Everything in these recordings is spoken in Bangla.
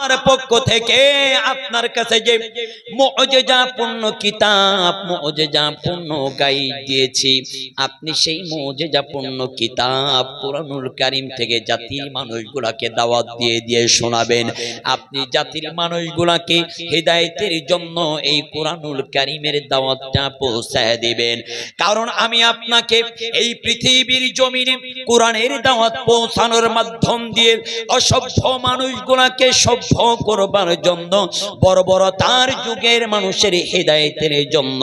আমার পক্ষ থেকে আপনার কাছে যে মুআজিজাপূর্ণ কিতাব, মুআজিজাপূর্ণ গাইড দিয়েছি, আপনি সেই মুআজিজাপূর্ণ কিতাব কুরআনুল কারীম থেকে জাতির মানুষগুলোকে দাওয়াত দিয়ে দিয়ে শোনাবেন। আপনি জাতির মানুষগুলোকে হিদায়াতের জন্য এই কুরআনুল কারীমের দাওয়াতটা পৌঁছায় দিবেন। কারণ আমি আপনাকে এই পৃথিবীর জমিনে কোরআনের দাওয়াত পৌঁছানোর মাধ্যম দিয়ে অসভ্য মানুষগুলোকে সভ্য করবার জন্য, বর্বরতার যুগের মানুষের হিদায়াতের জন্য,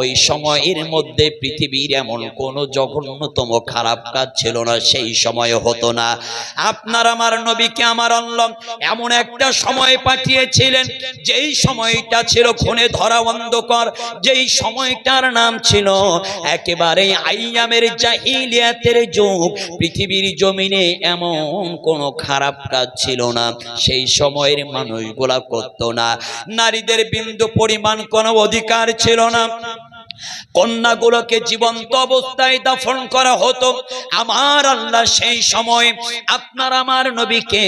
ওই সময়ের মধ্যে পৃথিবীর এমন কোন জঘন্যতম খারাপ কাজ ছিল না, সেই সময় হতো না। আপনার আমার নবীকে আমার আল্লাহ এমন একটা সময় পাঠিয়েছিলেন, যেই সময়টা ছিল খুনে ধরা অন্ধকার, যেই সময়টার নাম ছিল একেবারে আইয়ামের জাহিলিয়াতের যুগ। পৃথিবীর জমিনে এমন কোন খারাপ কাজ ছিল না, সেই সময়ের মানুষগুলা করতো না। নারীদের বিন্দু পরিমাণ কোনো অধিকার ছিল না, কন্যাগুলোকে জীবন্ত অবস্থায় দাফন করা হতো। আমার আল্লাহ সেই সময় আপনার আমার নবীকে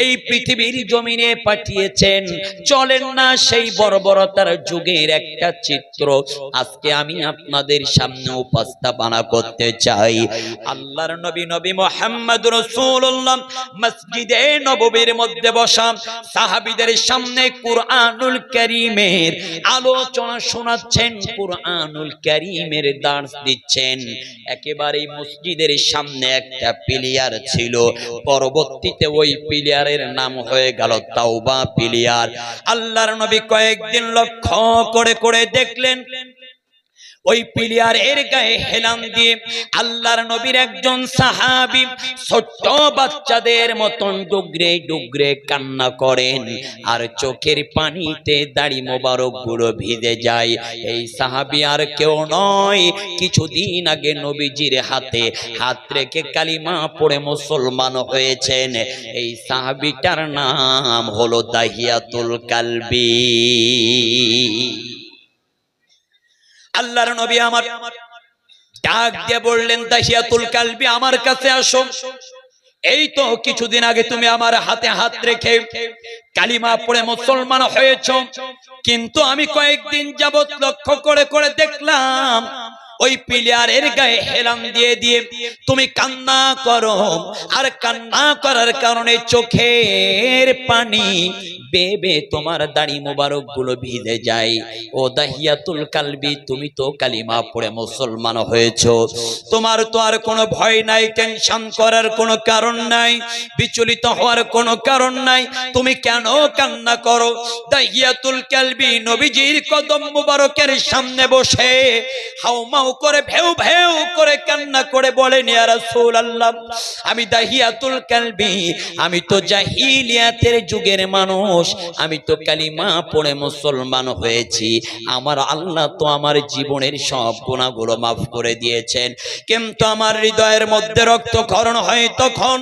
এই পৃথিবীর জমিনে পাঠিয়েছেন। চলেন না সেই বর্বরতার যুগের একটা চিত্র আজকে আমি আপনাদের সামনে উপস্থাপনা করতে চাই। আল্লাহর নবী নবী মুহাম্মদ রাসূলুল্লাহ মসজিদে নববীর মধ্যে বসা সাহাবীদের সামনে কুরআনুল কারীমের আলোচনা শোনাচ্ছেন, কুরআনুল কারীমের দার্স দিচ্ছেন। একেবারে মসজিদের সামনে একটা পিলিয়ার ছিল, পরবর্তীতে ওই পিলিয়ারের নাম হয়ে গেল তাওবা পিলিয়ার। আল্লাহর নবী কয়েকদিন লক্ষ্য করে করে দেখলেন, ওই পিলিয়ারের গায়ে হেলান দিয়ে আল্লাহর নবীর একজন সাহাবী ছোট্ট বাচ্চাদের মতন ডুগরে ডুগরে কান্না করেন, আর চোখের পানিতে দাড়ি মোবারক গুলো ভিজে যায়। এই সাহাবী আর কেউ নয়, কিছুদিন আগে নবীজির হাতে হাত রেখে কালিমা পড়ে মুসলমান হয়েছেন। এই সাহাবীটার নাম হলো দাহিয়াতুল কালবি। আল্লাহর নবী আমার ডাক দিয়ে বললেন, দাহিয়াতুল কালবি আমার কাছে আসো। এই তো কিছুদিন আগে তুমি আমার হাতে হাত রেখে কালিমা পড়ে মুসলমান হয়েছো, কিন্তু আমি কয়েকদিন যাবত লক্ষ্য করে করে দেখলাম ওই পিলিয়ারের গায়ে হেলান দিয়ে দিয়ে তুমি কান্না করো, আর কান্না করার কারণে চোখের পানি বেবে তোমার দাড়ি মোবারক গুলো ভিজে যায়। ও দাহিয়াতুল কালবি, তুমি তো কালিমা পড়ে মুসলমান হয়েছো, তোমার তো আর কোনো ভয় নাই, টেনশন করার কোনো কারণ নাই, বিচলিত হওয়ার কোনো কারণ নাই, তুমি কেন কান্না করো? দাহিয়াতুল কালবি নবীজির কদম মোবারকের সামনে বসে হাউমাউ করে ভেউ ভেউ করে কান্না করে বলেন, ইয়া রাসূলুল্লাহ, আমি দাহিয়াতুল কালবি, আমি তো জাহিলিয়াতের যুগের মানুষ, আমি তো কালিমা পড়ে মুসলমান হয়েছি, আমার আল্লাহ তো আমার জীবনের সব গুনাহগুলো মাফ করে দিয়েছেন, কিন্তু আমার হৃদয়ের মধ্যে রক্তক্ষরণ হয় তখন,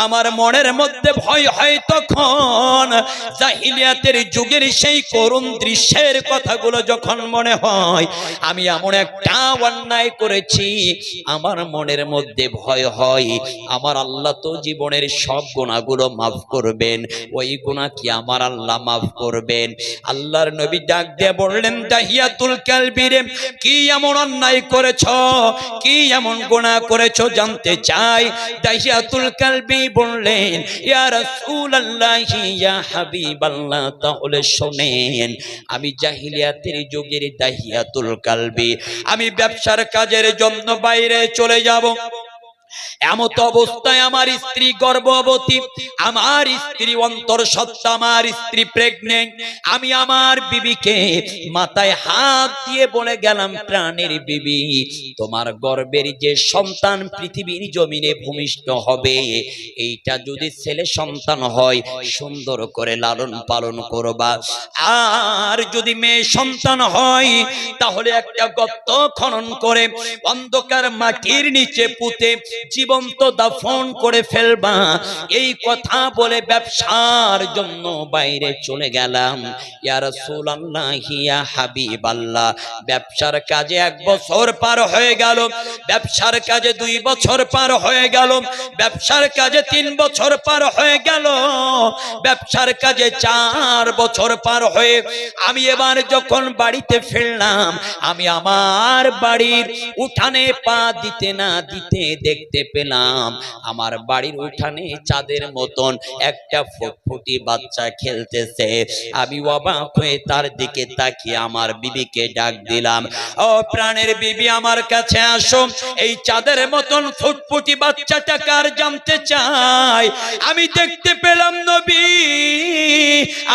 আমার মনের মধ্যে ভয় হয় তখন, জাহিলিয়াতের যুগের সেই করুণ দৃশ্যের কথাগুলো যখন মনে হয়, আমি এমন একটা অন্যায় করেছি, আমার মনের মধ্যে ভয় হয় আমার আল্লাহ তো জীবনের সব গুনাহগুলো মাফ করবেন, ওই গুনাহ কি আমার আল্লাহ মাফ করবেন? আল্লাহর নবী ডাক দিয়ে বললেন, দাহিয়াতুল কালবি রে, কি এমন অন্যায় করেছো, কি এমন গুনাহ করেছো জানতে চাই। দাহিয়াতুল কালবি বললেন, ইয়া রাসূলুল্লাহ, ইয়া হাবিবাল্লাহ, তাহলে শুনেন, আমি জাহিলিয়াতের যুগের দাহিয়াতুল কালবি, আমি ব্যবসার কাজের জন্য বাইরে চলে যাব, এমত অবস্থায় আমার স্ত্রী গর্ভবতী, আমার স্ত্রী অন্তর সত্ত্বা, আমার স্ত্রী প্রেগনেন্ট, আমি আমার বিবিকে মাথায় হাত দিয়ে বলে গেলাম, প্রাণের বিবি, তোমার গর্ভের যে সন্তান পৃথিবীর জমিনে ভূমিষ্ঠ হবে, এইটা যদি ছেলে সন্তান হয় সুন্দর করে লালন পালন করবা, আর যদি মেয়ে সন্তান হয় তাহলে একটা গর্ত খনন করে অন্ধকার মাটির নিচে পুঁতে জীবন্ত দাফন করে ফেলবা, এই কথা বলে ব্যবসার জন্য বাইরে চলে গেলাম। ইয়া রাসূলুল্লাহ ইয়া হাবিবাল্লাহ, ব্যবসার কাজে 1 বছর পার হয়ে গেল, ব্যবসার কাজে 2 বছর পার হয়ে গেল, ব্যবসার কাজে 3 বছর পার হয়ে গেল, ব্যবসার কাজে 4 বছর পার হয়ে আমি এবার যখন বাড়িতে ফিরলাম, আমি আমার বাড়ির উঠানে পা দিতে না দিতে দেখতে পেলাম আমার বাড়ির উঠানে চাঁদের মতন একটা ফুটফুটি বাচ্চা খেলতেছে। আমি অবাক হয়ে তার দিকে তাকিয়ে আমার বিবিকে ডাক দিলাম, ও প্রাণের বিবি, আমার কাছে আসো, এই চাঁদের মতন ফুটফুটি বাচ্চাটা কার জানতে চাই। আমি দেখতে পেলাম নবী,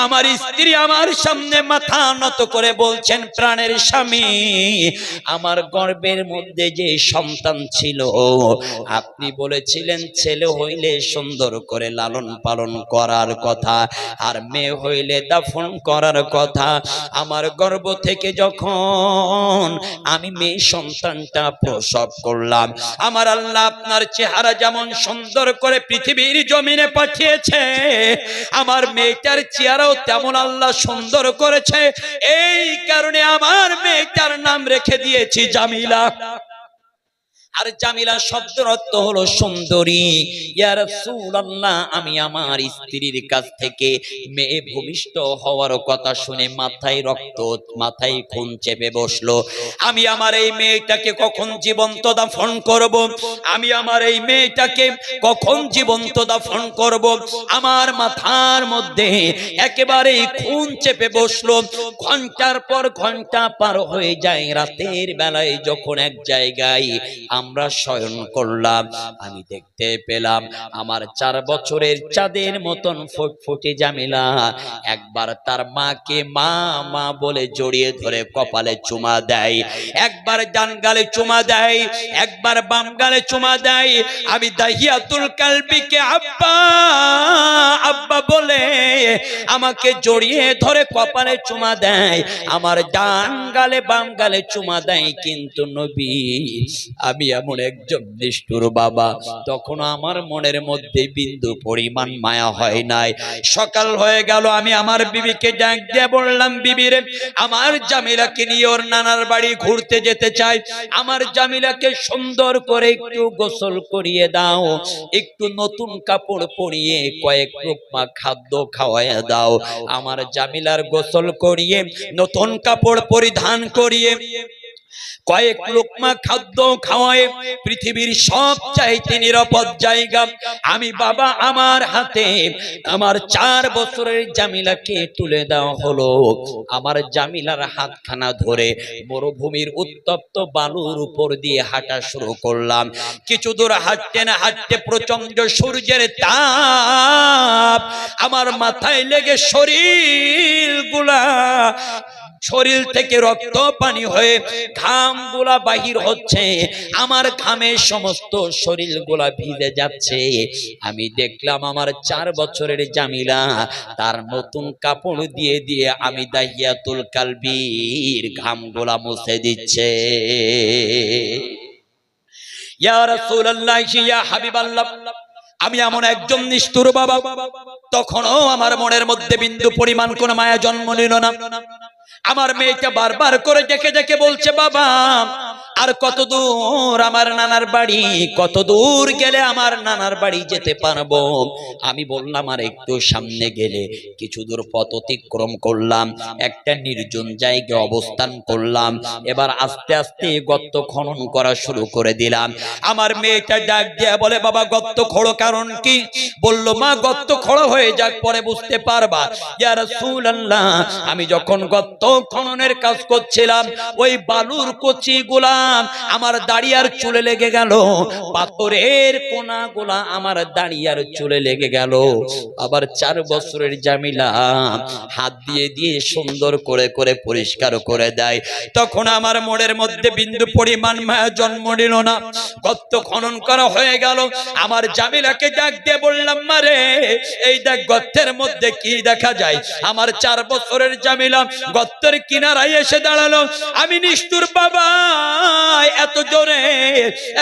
আমার স্ত্রী আমার সামনে মাথা নত করে বলছেন, প্রাণের স্বামী, আমার গর্ভের মধ্যে যে সন্তান ছিল আপনি বলেছিলেন ছেলে হইলে সুন্দর করে লালন পালন করার কথা, আর মেয়ে হইলে দাফন করার কথা। আমার গর্ভ থেকে যখন আমি মেয়ে সন্তানটা প্রসব করলাম, আমার আল্লাহ আপনার চেহারা যেমন সুন্দর করে পৃথিবীর জমিনে পাঠিয়েছে, আমার মেয়েটার চেহারাও তেমন আল্লাহ সুন্দর করেছে। এই কারণে আমার মেয়েটার নাম রেখে দিয়েছি জামিলা। আর জামিলা শব্দের অর্থ হলো সুন্দরী। ইয়া রাসূলুল্লাহ, আমি আমার স্ত্রীর কাছ থেকে মেয়ে ভূমিষ্ঠ হওয়ার কথা শুনে মাথায় খুন চেপে বসলো। আমি আমার এই মেয়েটাকে কখন জীবন্ত দাফন করব, আমি আমার এই মেয়েটাকে কখন জীবন্ত দাফন করব, আমার মাথার মধ্যে একেবারে খুন চেপে বসলো। ঘন্টার পর ঘন্টা পার হয়ে যায়। রাতের বেলায় যখন এক জায়গায় আমরা শয়ন করলাম, আমি দেখতে পেলাম আমার 4 বছরের চাঁদের মতন ফুটফুটে জামিলা একবার তার মাকে মা মা বলে জড়িয়ে ধরে কপালে চুমা দেয়, একবার ডান গালে চুমা দেয়, একবার বাম গালে চুমা দেয়। আমি দাহিয়াতুল কালবিকে আব্বা আব্বা বলে আমাকে জড়িয়ে ধরে কপালে চুমা দেয়, আমার ডান গালে বাম গালে চুমা দেয়। কিন্তু নবী, আমি এমন একজন নিষ্ঠুর বাবা, তখন আমার মনের মধ্যে বিন্দু পরিমাণ মায়া হয় নাই। সকাল হয়ে গেল, আমি আমার বিবিকে ডাক দিয়ে বললাম, বিবি রে, আমার জামিলাকে নিয়ে ওর নানার বাড়ি ঘুরতে যেতে চাই, আমার জামিলাকে সুন্দর করে একটু গোসল করিয়ে দাও, একটু নতুন কাপড় পরিয়ে কয়েক লোকমা খাদ্য খাওয়ায় দাও। আমার জামিলার গোসল করিয়ে নতুন কাপড় পরিধান করিয়ে কয়েক লোকমা খাদ্য খাওয়ায় পৃথিবীর সবচাইতে নিরাপদ জায়গা আমি বাবা আমার হাতে আমার 4 বছরের জামিলাকে তুলে দেওয়া হলো। আমার জামিলার হাতখানা ধরে মরুভূমির উত্তপ্ত বালুর উপর দিয়ে হাঁটা শুরু করলাম। কিছু দূর হাঁটতে না হাঁটতে প্রচন্ড সূর্যের তাপ আমার মাথায় লেগে শরীর থেকে রক্ত পানি হয়ে ঘামগুলা বাহির হচ্ছে, আমার ঘামে সমস্ত শরীরগুলা ভিজে যাচ্ছে। আমি দেখলাম আমার 4 বছরের জামিলা তার নতুন কাপড় দিয়ে দিয়ে আমি দাহিয়াতুল কালবির ঘামগুলা মুছে দিচ্ছে। ইয়া রাসূলুল্লাহ, ইয়া হাবিবাল্লাহ, আমি এমন একজন নিষ্ঠুর বাবা, তখনও আমার মনের মধ্যে বিন্দু পরিমাণ কোন মায়া জন্ম নিল না। আমার মেয়েটা বারবার করে ডেকে ডেকে বলছে, বাবা আর কত দূর আমার নানার বাড়ি, কত দূর গেলে আমার নানার বাড়ি যেতে পারবো? আমি বললাম, আর একটু সামনে গেলে। কিছু দূর পথ অতিক্রম করলাম, একটা নির্জন জায়গায় অবস্থান করলাম। এবার আস্তে আস্তে গর্ত খনন করা শুরু করে দিলাম। আমার মেয়েটা ডাক দিয়ে বলে, বাবা গর্ত খোঁড়ো, কারণ কি? বলল, মা গর্ত খোঁড়া হয়ে যাক, পরে বুঝতে পারবা। ইয়া রাসূলুল্লাহ, আমি যখন গর্ত খননের কাজ করছিলাম, ওই বালুর কচি গুলা আমার দাড়ি আর চুলে লেগে গেল, পাথরের কোনা গুলা আমার দাড়ি আর চুলে লেগে গেল। আবার 4 বছরের জামিলা হাত দিয়ে দিয়ে সুন্দর করে করে পরিষ্কার করে দেয়। তখন আমার মনের মধ্যে বিন্দু পরিমাণ মায়া জন্ম নিল না। গর্ত খনন করা হয়ে গেল, আমার জামিলাকে ডাক দিয়ে বললাম, মারে এই দেখ গর্তের মধ্যে কি দেখা যায়। আমার 4 বছরের জামিলা গর্তের কিনারায় এসে দাঁড়ালো। আমি নিষ্ঠুর বাবা, এত জোরে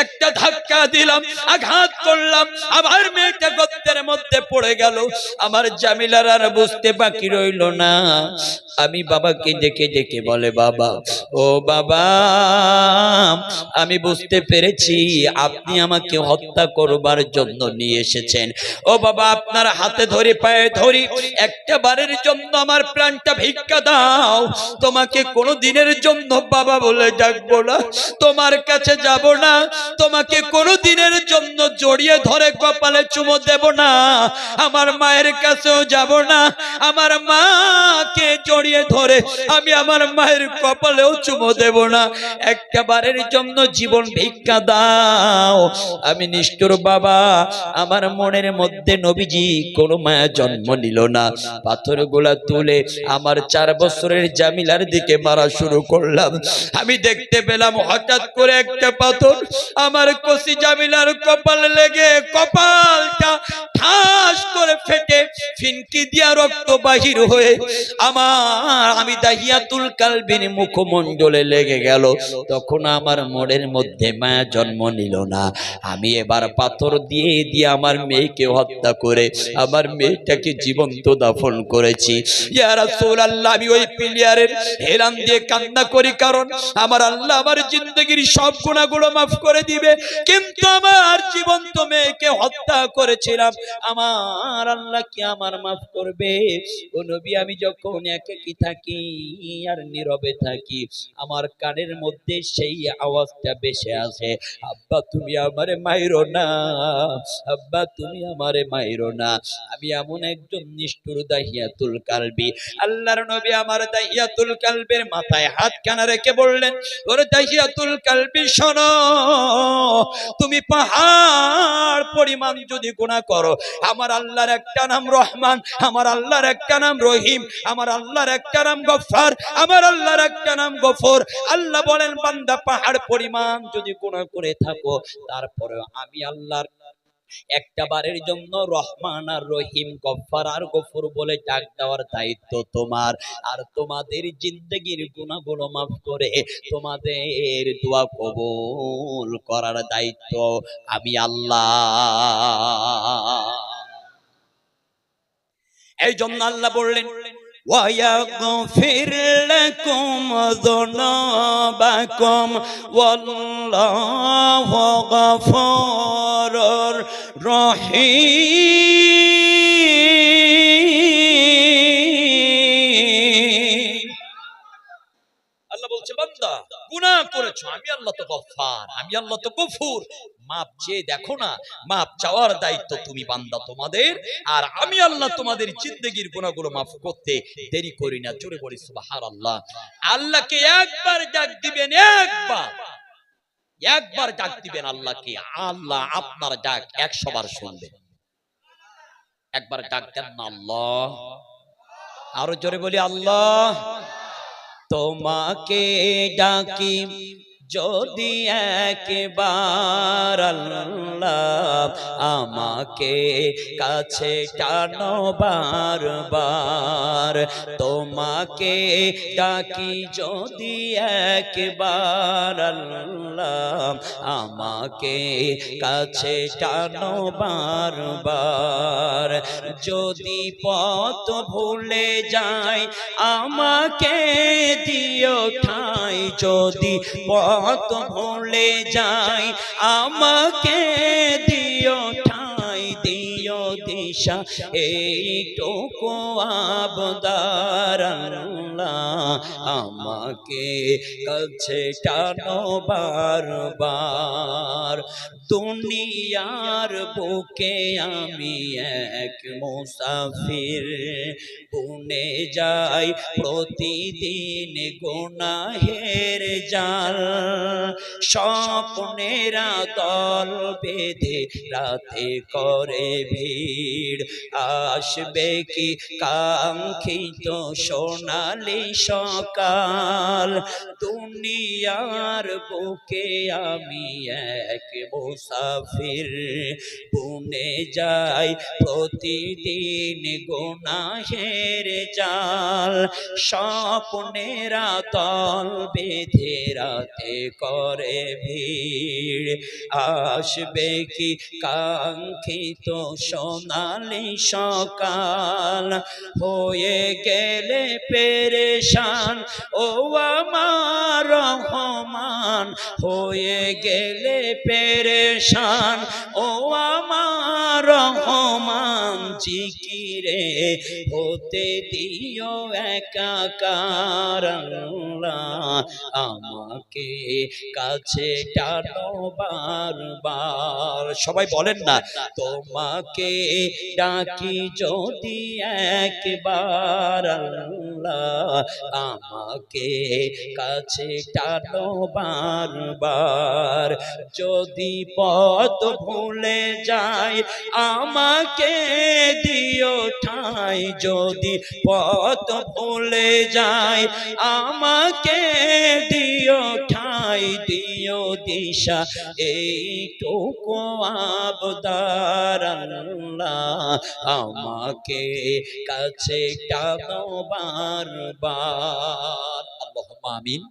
একটা ধাক্কা দিলাম, আঘাত করলাম, আমার মেয়েটা গর্তের মধ্যে পড়ে গেল। আমার জামিলার আর বুঝতে বাকি রইল না। আমি বাবাকে ডেকে ডেকে বলে, বাবা, ও বাবা, আমি বুঝতে পেরেছি আপনি আমাকে হত্যা করবার জন্য নিয়ে এসেছেন। ও বাবা, আপনার হাতে ধরি, পায়ে ধরি, একটা বারের জন্য আমার প্রাণটা ভিক্ষা দাও। তোমাকে কোনো দিনের জন্য বাবা বলে ডাকবো না, তোমার কাছে যাব না, তোমাকে কোনো দিনের জন্য জড়িয়ে ধরে কপালে চুমো দেব না, আমার মায়ের কাছেও যাব না, আমার মাকে জড়িয়ে ধরে আমি আমার মায়ের কপালেও চুমো দেব না, একটা বারের জন্য জীবন ভিক্ষা দাও। আমি নিষ্ঠুর বাবা, আমার মনের মধ্যে নবীজি কোনো মায়া জন্ম নিল না। পাথরগুলা তুলে আমার 4 বছরের জামিলার দিকে মারা শুরু করলাম। আমি দেখতে পেলাম হঠাৎ করে একটা পাথর আমার কচি জামিলার কপালে লেগে কপালটা ঠাস করে ফেটে ফিনকি দিয়া রক্ত বাহির হয়ে আমি দাহিয়াতুল কালবির মুখমণ্ডলে লেগে গেল। তখন আমার মনের মধ্যে মায়া জন্ম নিল না। আমি এবার পাথর দিয়ে দিয়ে আমার মেয়েকে হত্যা করে আমার মেয়েটাকে জীবন্ত দাফন করেছি। ইয়া রাসূলুল্লাহ, আমি ওই প্লেয়ারের হেলান দিয়ে কান্না করি, কারণ আমার আল্লাহ আমার জিন্দগির সব গুনাহগুলো মাফ করে দিবে, কিন্তু আমার জীবন্ত মেয়েকে হত্যা করেছিলাম, আমার আল্লাহ কি আমার মাফ করবে? ও নবী, আমি যখন একাকী থাকি আর নীরবে থাকি, আমার কানের মধ্যে সেই আওয়াজটা ভেসে আসে, আব্বা তুমি আমারে মাইরো না, আব্বা তুমি আমারে মাইরো না। আমি এমন একজন নিষ্ঠুর দাহিয়াতুল কালবি। আল্লাহর নবী আমার দাহিয়াতুল কালবের মাথায় হাত কানা রেখে বললেন, ওরে দাহিয়াতুল কালবি, শোনো, তুমি পাহাড় পরিমাণ যদি গুনাহ করো, আমার আল্লাহর একটা নাম রহমান, আমার আল্লাহর একটা নাম রহিম, আমার আল্লাহর একটা নাম গফফার, আমার আল্লাহর একটা নাম গফুর। আল্লাহ বলেন, বান্দা পাহাড় পরিমাণ যদি গুনাহ করে থাকো, তারপরে আমি আল্লাহর একটা বারের জন্য রহমান আর রহিম, গফফার আর গফুর বলে ডাক দেওয়ার দায়িত্ব তোমার। আর তোমাদের জিন্দেগির গুনাহগুলো মাফ করে তোমাদের দোয়া কবুল করার দায়িত্ব আমি আল্লাহ। এই জন্য আল্লাহ বললেন, وَيَغْفِرْ لَكُمْ ذُنُوبَكُمْ وَاللَّهُ غَفُورٌ رَحِيمٌ। আল্লাহ বলছে, বান্দা গুনাহ করেছো, আমি আল্লাহ তো গফফার, আমি আল্লাহ তো গফুর, মাপ চেয়ে দেখো না, মাপ চাওয়ার দায়িত্ব তুমি বান্দা তোমাদের, আর আমি আল্লাহ তোমাদের জিন্দেগির গুনাহগুলো মাফ করতে দেরি করি না। জোরে বলি সুবহানাল্লাহ। আল্লাহকে একবার ডাক দিবেন, একবার ডাক দিবেন আল্লাহকে, আল্লাহ আপনার ডাক 100 বার শুনবে। একবার ডাক দেন না আল্লাহ, আরো জোরে বলি আল্লাহ। তোমাকে ডাকি যদি একবার আল্লাহ, আমাকে কাছে টানো বারবার। তোমাকে ডাকি যদি একবার আল্লাহ, আমাকে কাছে টানো বারবার। যদি পথ ভুলে যাই আমাকে দিও ঠাঁই, যদি পথ ভুলে যাই আমাকে দিও ঠাঁই, দিও দিশা এইটুকু আবদার আল্লাহ, আমাকে কাছে টানো বারবার। দুনিয়ার বুকে আমি এক মুসাফির, বুনে যাই প্রতিদিন গুনাহের জাল। স্বপ্নেরা দল বেঁধে রাতে করে ভিড়, আসবে কি কাঙ্ক্ষিত সোনালি সোনালি সকাল, দুনিয়ার বুকে আমি এক মুসাফির, বুনে যাই প্রতিদিন গুনাহের জাল, স্বপ্নেরা দল বেঁধে রাতে করে ভিড়, আসবে কি কাঙ্ক্ষিত সোনালি সকাল, হয়ে গেলে পেরেশান ও আমার রহমান, হয়ে গেলে পেরেশান ও আমার রহমান, জিকিরে হতে দিও একাকার আল্লাহ, আমাকে কাছে টানো বারবার। সবাই বলেন না, তোমাকে ডাকি যদি একবার আল্লাহ, আমাকে কাছে টানো বারবার, যদি পথ ভুলে যাই আমাকে দিও ঠাই, যদি পথ ভুলে যাই আমাকে দিও ঠাই, দিও দিশা এইটুকু আবদার আল্লাহ, আমাকে কাছে টানো বারবার। আল্লাহুম্মা আমিন।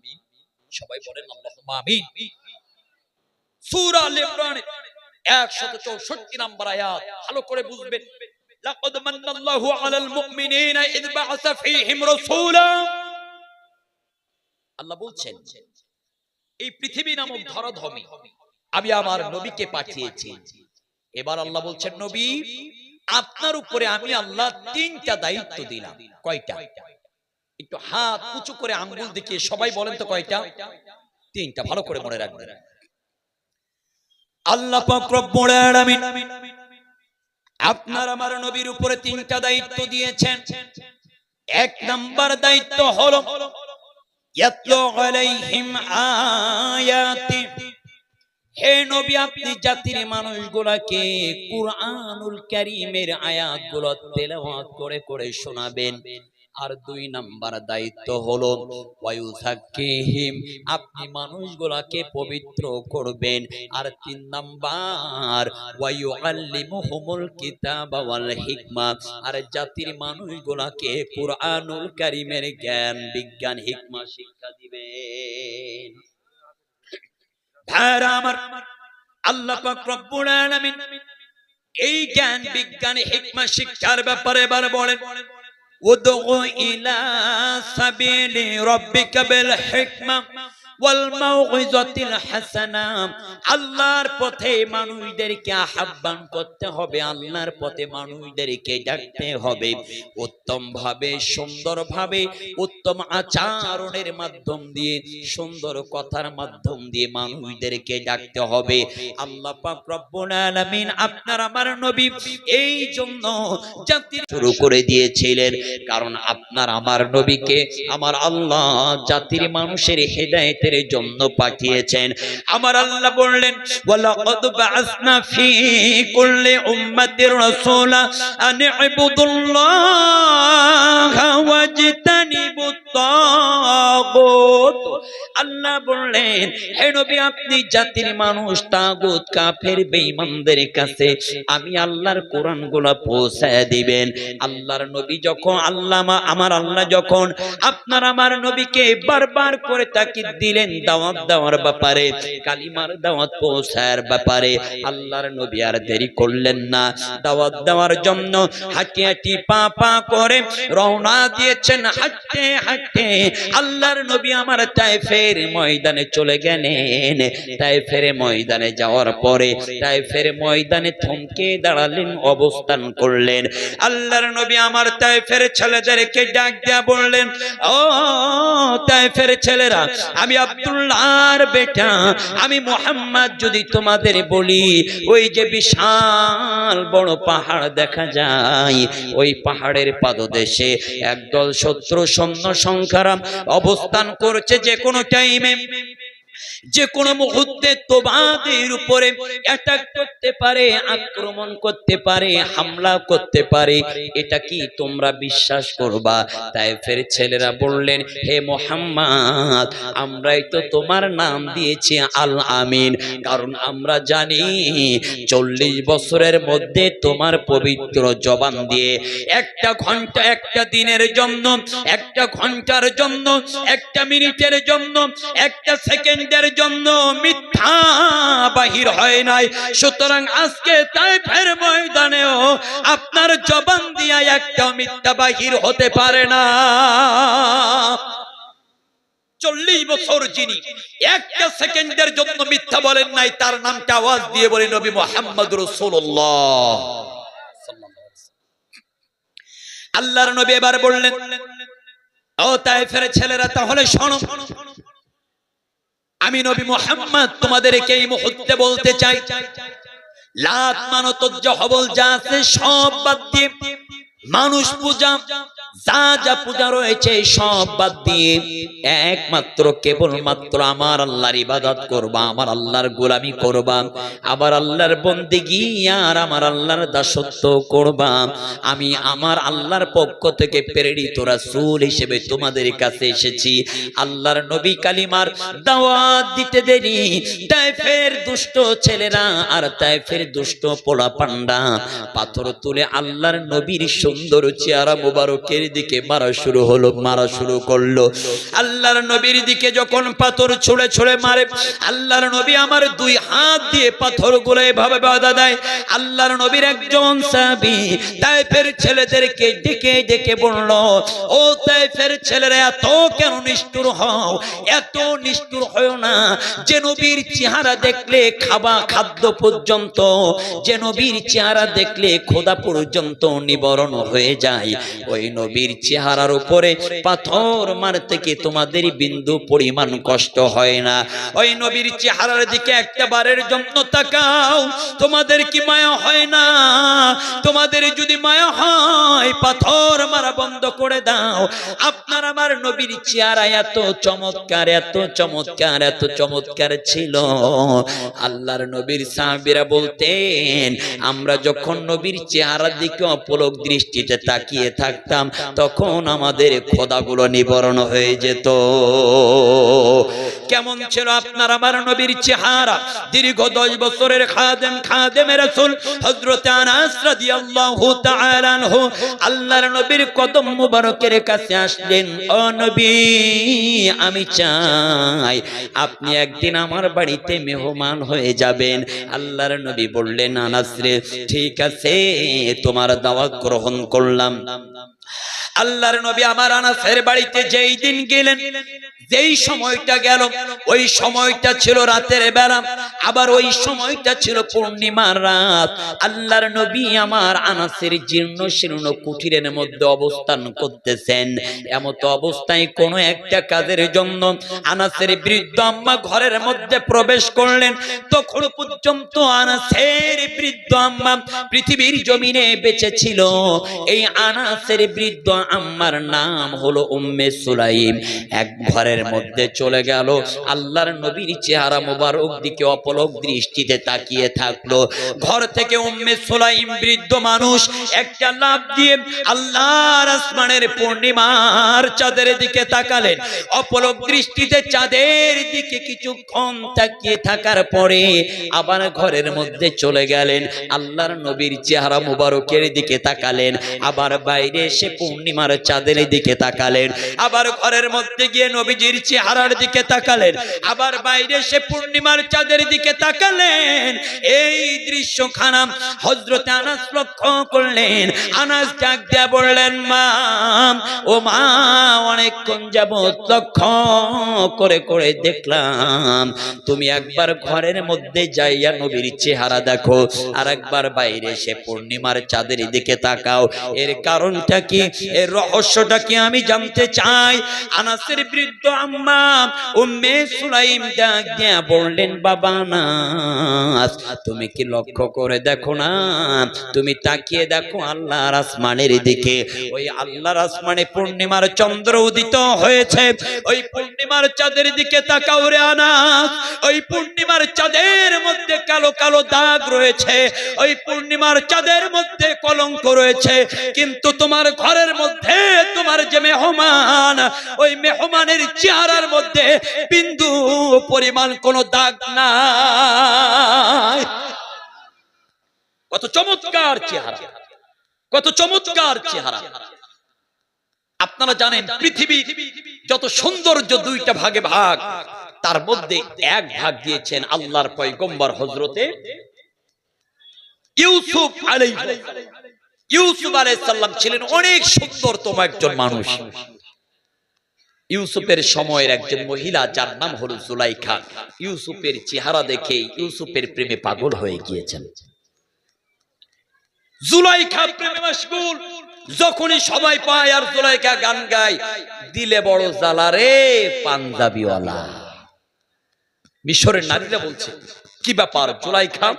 সবাই বলেন আল্লাহুম্মা আমিন। সূরা আল ইমরান 164 নম্বর আয়াত ভালো করে বুঝবেন। লাকাদ মান্নাল্লাহু আলাল মুমিনিনা ইয বা'আসা ফীহিম রাসূলা। আল্লাহ বলছেন, এই পৃথিবী নামক ধরাধামে আমি আমার নবীকে পাঠিয়েছি। এবার আল্লাহ বলছেন, নবী আপনার উপরে আমি আল্লাহ তিনটা দায়িত্ব দিলাম। কয়টা? একটু হাত উঁচু করে আঙ্গুল দেখিয়ে সবাই বলেন তো কয়টা? তিনটা। ভালো করে মনে রাখবেন। আল্লাহ পাক রব্বুল আলামিন আপনার আমার নবীর উপরে তিনটা দায়িত্ব দিয়েছেন। এক নাম্বার দায়িত্ব হলো ইয়াতলু আলাইহিম আয়াতি, হে নবী আপনি জাতির মানুষগুলোকে কুরআনুল কারীমের আয়াতগুলো তেলাওয়াত করে করে শোনাবেন। আর দুই নাম্বার দায়িত্ব হলো ওয়ায়ুযাক্কিহিম, আপনি মানুষগুলোকে পবিত্র করবেন। আর তিন নাম্বার ওয়ায়ুআল্লিমুহুমুল কিতাবা ওয়াল হিকমা, আর জাতির মানুষগুলোকে কুরআনুল কারীমের জ্ঞান বিজ্ঞান হিকমা শিক্ষা দিবেন। ভাইরা আমার, আল্লাহ পাক রব্বুল আলামিন এই জ্ঞান বিজ্ঞান হিকমা শিক্ষার ব্যাপারে এবার বলেন, উদউ ইলা সাবিলি রাব্বিকা বিল হিকমা ওয়াল মাউইযাতিল হাসানা, আল্লাহর পথে মানুষদেরকে আহ্বান করতে হবে, আল্লাহর পথে মানুষদেরকে ডাকতে হবে উত্তম ভাবে, সুন্দর ভাবে, উত্তম আচরণের মাধ্যম দিয়ে, সুন্দর কথার মাধ্যম দিয়ে মানুষদেরকে ডাকতে হবে। আল্লাহ পাক রব্বুল আলামিন আপনার আমার নবী এই জন্য জাতির শুরু করে দিয়েছিলেন, কারণ আপনার আমার নবীকে আমার আল্লাহ জাতির মানুষের হেদায়েতের জন্য পাঠিয়েছেন। আমার আল্লাহ বললেন, ওয়ালাকাদ বা'আসনা ফী কুল্লি উম্মাতির রাসূলা আন ইবুদুল্লাহা ওয়াজতানিবুত তাগুত। আল্লাহ বললেন, হে নবী আপনি জাতির মানুষ তাগুত কাফের বেঈমানদের কাছে আমি আল্লাহর কোরআনগুলো পৌঁছায় দিবেন। আল্লাহর নবী যখন আমার আল্লাহ যখন আপনার আমার নবীকে বারবার করে তাকিদ দিলেন দাওয়াত দেওয়ার ব্যাপারে, কালিমার দাওয়াত পৌঁছার ব্যাপারে, আল্লাহর নবী আর দেরি করলেন না। দাওয়াত দেওয়ার জন্য হাঁটি হাঁটি পা পা করে রওনা দিয়েছেন। হাঁটতে হাঁটতে আল্লাহর নবী আমার তায়েফের ময়দানে চলে গেলেন। তায়েফের ময়দানে যাওয়ার পরে তায়েফের ময়দানে থমকে দাঁড়ালেন, অবস্থান করলেন। আল্লাহর নবী আমার তায়েফের ছেলেদেরকে ডাক দিয়া বললেন, ও তায়েফের ছেলেরা, আমি আব্দুল্লাহর বেটা, আমি মুহাম্মদ যদি তোমাদের বলি, ওই যে বিশাল বড় পাহাড় দেখা যায়, ওই পাহাড়ের পাদদেশে একদল শত্রু সৈন্য সংখ্যারা অবস্থান করছে, যে কোনো টাইমে যে কোনো মুহূর্তে তোমাদের উপরে অ্যাটাক করতে পারে, আক্রমণ করতে পারে, হামলা করতে পারে। এটা কি তোমরা বিশ্বাস করবা? তায়েফের ছেলেরা বললেন, হে মুহাম্মদ, আমরাই তো তোমার নাম দিয়েছি আল আমিন, কারণ আমরা জানি 40 বছরের মধ্যে তোমার পবিত্র জবান দিয়ে একটা ঘন্টা, একটা দিনের জন্য, একটা ঘন্টার জন্য, একটা মিনিটের জন্য, একটা সেকেন্ডের জন্য মিথ্যা বাহির হয় নাই। সুতরাং আজকে তায়েফের ময়দানেও আপনার জবান দিয়া একটা মিথ্যা বাহির হতে পারে না। 40 বছর যিনি একটা সেকেন্ডের জন্য মিথ্যা বলেন নাই, তার নামটা আওয়াজ দিয়ে বলে নবী মুহাম্মদ রাসূলুল্লাহ। আল্লাহর নবী এবার বললেন, ও তায়েফের ছেলেরা, তাহলে শোনো, আমি নবী মুহাম্মদ তোমাদেরকে এই মুহূর্তে বলতে চাই, লাত মানত হবল যা আছে সব বাদ দিয়ে, মানুষ পূজা যা যা পূজা রয়েছে সব বাদ দিয়ে একমাত্র কেবলমাত্র আমার আল্লাহর ইবাদত করবা, আমার আল্লাহর গোলামি করবা, আবার আল্লাহর বন্দেগী আর আমার আল্লাহর দাসত্ব করবা। আমি আমার আল্লাহর পক্ষ থেকে প্রেরিত রাসূল হিসেবে তোমাদের কাছে এসেছি। আল্লাহর নবী কালিমার দাওয়াত দিতে দেরি তায়েফের দুষ্ট ছেলেরা আর তায়েফের দুষ্ট পোলা পান্ডা পাথর তুলে আল্লাহর নবীর সুন্দর চেহারা মোবারকের দিকে মারা শুরু করলো। আল্লাহর নবীর দিকে যখন পাথর ছুঁড়ে ছুঁড়ে মারে, আল্লাহর নবী আমার 2 হাত দিয়ে পাথরগুলো এভাবে বাধা দেয়। আল্লাহর নবীর একজন সাহাবী তায়েফের ছেলেদেরকে ডেকে ডেকে বলল, ও তায়েফের ছেলেরা, এত কেন নিষ্ঠুর হও? এত নিষ্ঠুর হও না। যে নবীর চেহারা দেখলে খাদ্য পর্যন্ত, যে নবীর চেহারা দেখলে খোদা পর্যন্ত নিবারণ হয়ে যায়, ওই নবীর চেহারার উপরে পাথর মারতে কি তোমাদের বিন্দু পরিমাণ কষ্ট হয় না? ওই নবীর চেহারার দিকে একটা বারের জন্য তাকাও, তোমাদের কি মায়া হয় না? তোমাদের যদি মায়া হয় পাথর মারা বন্ধ করে দাও। আপনার আমার নবীর চেহারা এত চমৎকার, এত চমৎকার, এত চমৎকার ছিল। আল্লাহর নবীর সাহাবীরা বলতেন, আমরা যখন নবীর চেহারার দিকে অপলক দৃষ্টিতে তাকিয়ে থাকতাম, তখন আমাদের খোদাগুলো নিবারণ হয়ে যেত। কেমন ছিল আপনার আমার নবীর চেহারা? দীর্ঘ 10 বছরের খাদেম রাসূল হযরত আনাস রাদিয়াল্লাহু তাআলা আনহু আল্লাহর নবীর কদম মুবারকের কাছে আসলেন, ও নবী, আমি চাই আপনি একদিন আমার বাড়িতে মেহমান হয়ে যাবেন। আল্লাহর নবী বললেন, আনাস রে, ঠিক আছে, তোমার দাওয়াত গ্রহণ করলাম। আল্লাহর নবী আমার আনাসের বাড়িতে যেই দিন গেলেন, যেই সময়টা গেল, ওই সময়টা ছিল রাতের বেলা, আবার ওই সময়টা ছিল পূর্ণিমার রাত। আল্লাহর নবী আমার আনাসের জীর্ণ শীর্ণ কুঠিরের মধ্যে অবস্থান করতেছেন। এমত অবস্থায় কোন একটা কাজের জন্য আনাসের বৃদ্ধ আম্মা ঘরের মধ্যে প্রবেশ করলেন। তখন পর্যন্ত আনাসের বৃদ্ধ আম্মা পৃথিবীর জমিনে বেঁচে ছিল। এই আনাসের বৃদ্ধ আম্মার নাম হলো উম্মে সুলাইম। এক ঘরের মধ্যে চলে গেল, আল্লাহর নবীর চেহারা মোবারক দিকে অপলক দৃষ্টিতে তাকিয়ে থাকলো। ঘর থেকে উম্মে সুলাইম বৃদ্ধ মানুষ একটা লাফ দিয়ে আল্লাহর আসমানের পূর্ণিমার চাঁদের দিকে তাকালেন। অপলক দৃষ্টিতে চাঁদের দিকে কিছুক্ষণ তাকিয়ে থাকার পরে আবার ঘরের মধ্যে চলে গেলেন। আল্লাহর নবীর চেহারা মোবারকের দিকে তাকালেন, আবার বাইরে এসে পূর্ণিমার চাঁদের দিকে তাকালেন, আবার ঘরের মধ্যে গিয়ে নবীজির চেহারার দিকে তাকালেন, আবার বাইরে এসে পূর্ণিমার চাঁদের দিকে তাকালেন। এই দৃশ্যখানা হযরত আনাস লক্ষ্য করলেন। আনাস ডাক দিয়ে বললেন, মা, ও মা, অনেকক্ষণ যাবত লক্ষ্য করে করে দেখলাম, তুমি একবার ঘরের মধ্যে যাইয়া নবীর চেহারা দেখো, আর একবার বাইরে এসে পূর্ণিমার চাঁদের দিকে তাকাও। এর কারণটা কি, এর রহস্যটা কি আমি জানতে চাই। আনাসের বৃদ্ধ আম্মা উম্মে সুলাইম ডাক দিয়ে বললেন, বাবা আনাস, তুমি কি লক্ষ্য করে দেখো না? তুমি তাকিয়ে দেখো আল্লাহর আসমানের দিকে। ওই আল্লাহর আসমানে পূর্ণিমার চন্দ্র উদিত হয়েছে। ওই পূর্ণিমা পূর্ণিমার চাঁদের দিকে তাকাও রে আনাস, ওই পূর্ণিমার চাঁদের মধ্যে কালো কালো দাগ রয়েছে, ওই পূর্ণিমার চাঁদের মধ্যে কলঙ্ক রয়েছে, কিন্তু তোমার ঘরের মধ্যে তোমার যে মেহমান, ওই মেহমানের চেহারার মধ্যে বিন্দু পরিমাণ কোনো দাগ নাই। কত চমৎকার চেহারা, কত চমৎকার চেহারা। আপনারা জানেন পৃথিবী যত সৌন্দর্য দুইটা ভাগে ভাগ, তার মধ্যে এক ভাগ দিয়েছেন আল্লাহর পয়গম্বর হযরতে ইউসুফ আলাইহিস। ইউসুফ আলাইহিস সালাম ছিলেন অনেক সুন্দরতম একজন মানুষ। ইউসুফের সময়ের একজন মহিলা যার নাম হলো জুলাইখা, ইউসুফের চেহারা দেখে ইউসুফের প্রেমে পাগল হয়ে গিয়েছেন। জুলাইখা প্রেমে মশগুল, যখনই সবাই পায় আর জুলাইখা গান গায়, দিলে বড় জ্বালা রে পাঞ্জাবিওয়ালা। মিশরের নারীরা বলছে কি ব্যাপার, জুলাইখা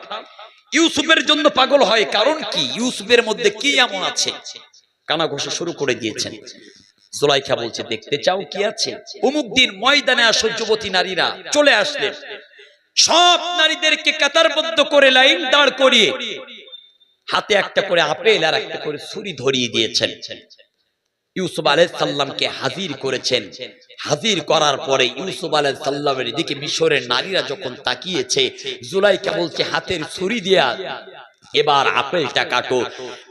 ইউসুফের জন্য পাগল হয়, কারণ কি, ইউসুফের মধ্যে কি এমন আছে? কানাঘুষা শুরু করে দিয়েছেন। জুলাইখা বলছে দেখতে চাও কি আছে? অমুক দিন ময়দানে আসো যুবতী নারীরা চলে আসলেন, সব নারীদেরকে কাতারবদ্ধ করে লাইন দাঁড় করিয়ে হাতে একটা করে আপেল আর একটা করে ছুরি ধরিয়ে দিয়েছেন। ইউসুফ আলাইহিস সালামকে হাজির করেছেন। হাজির করার পরে ইউসুফ আলাইহিস সালামের দিকে মিশরের নারীরা যখন তাকিয়েছে, জুলাইখা বলছে হাতের ছুরি দিয়া এবার আপেলটা কাটো।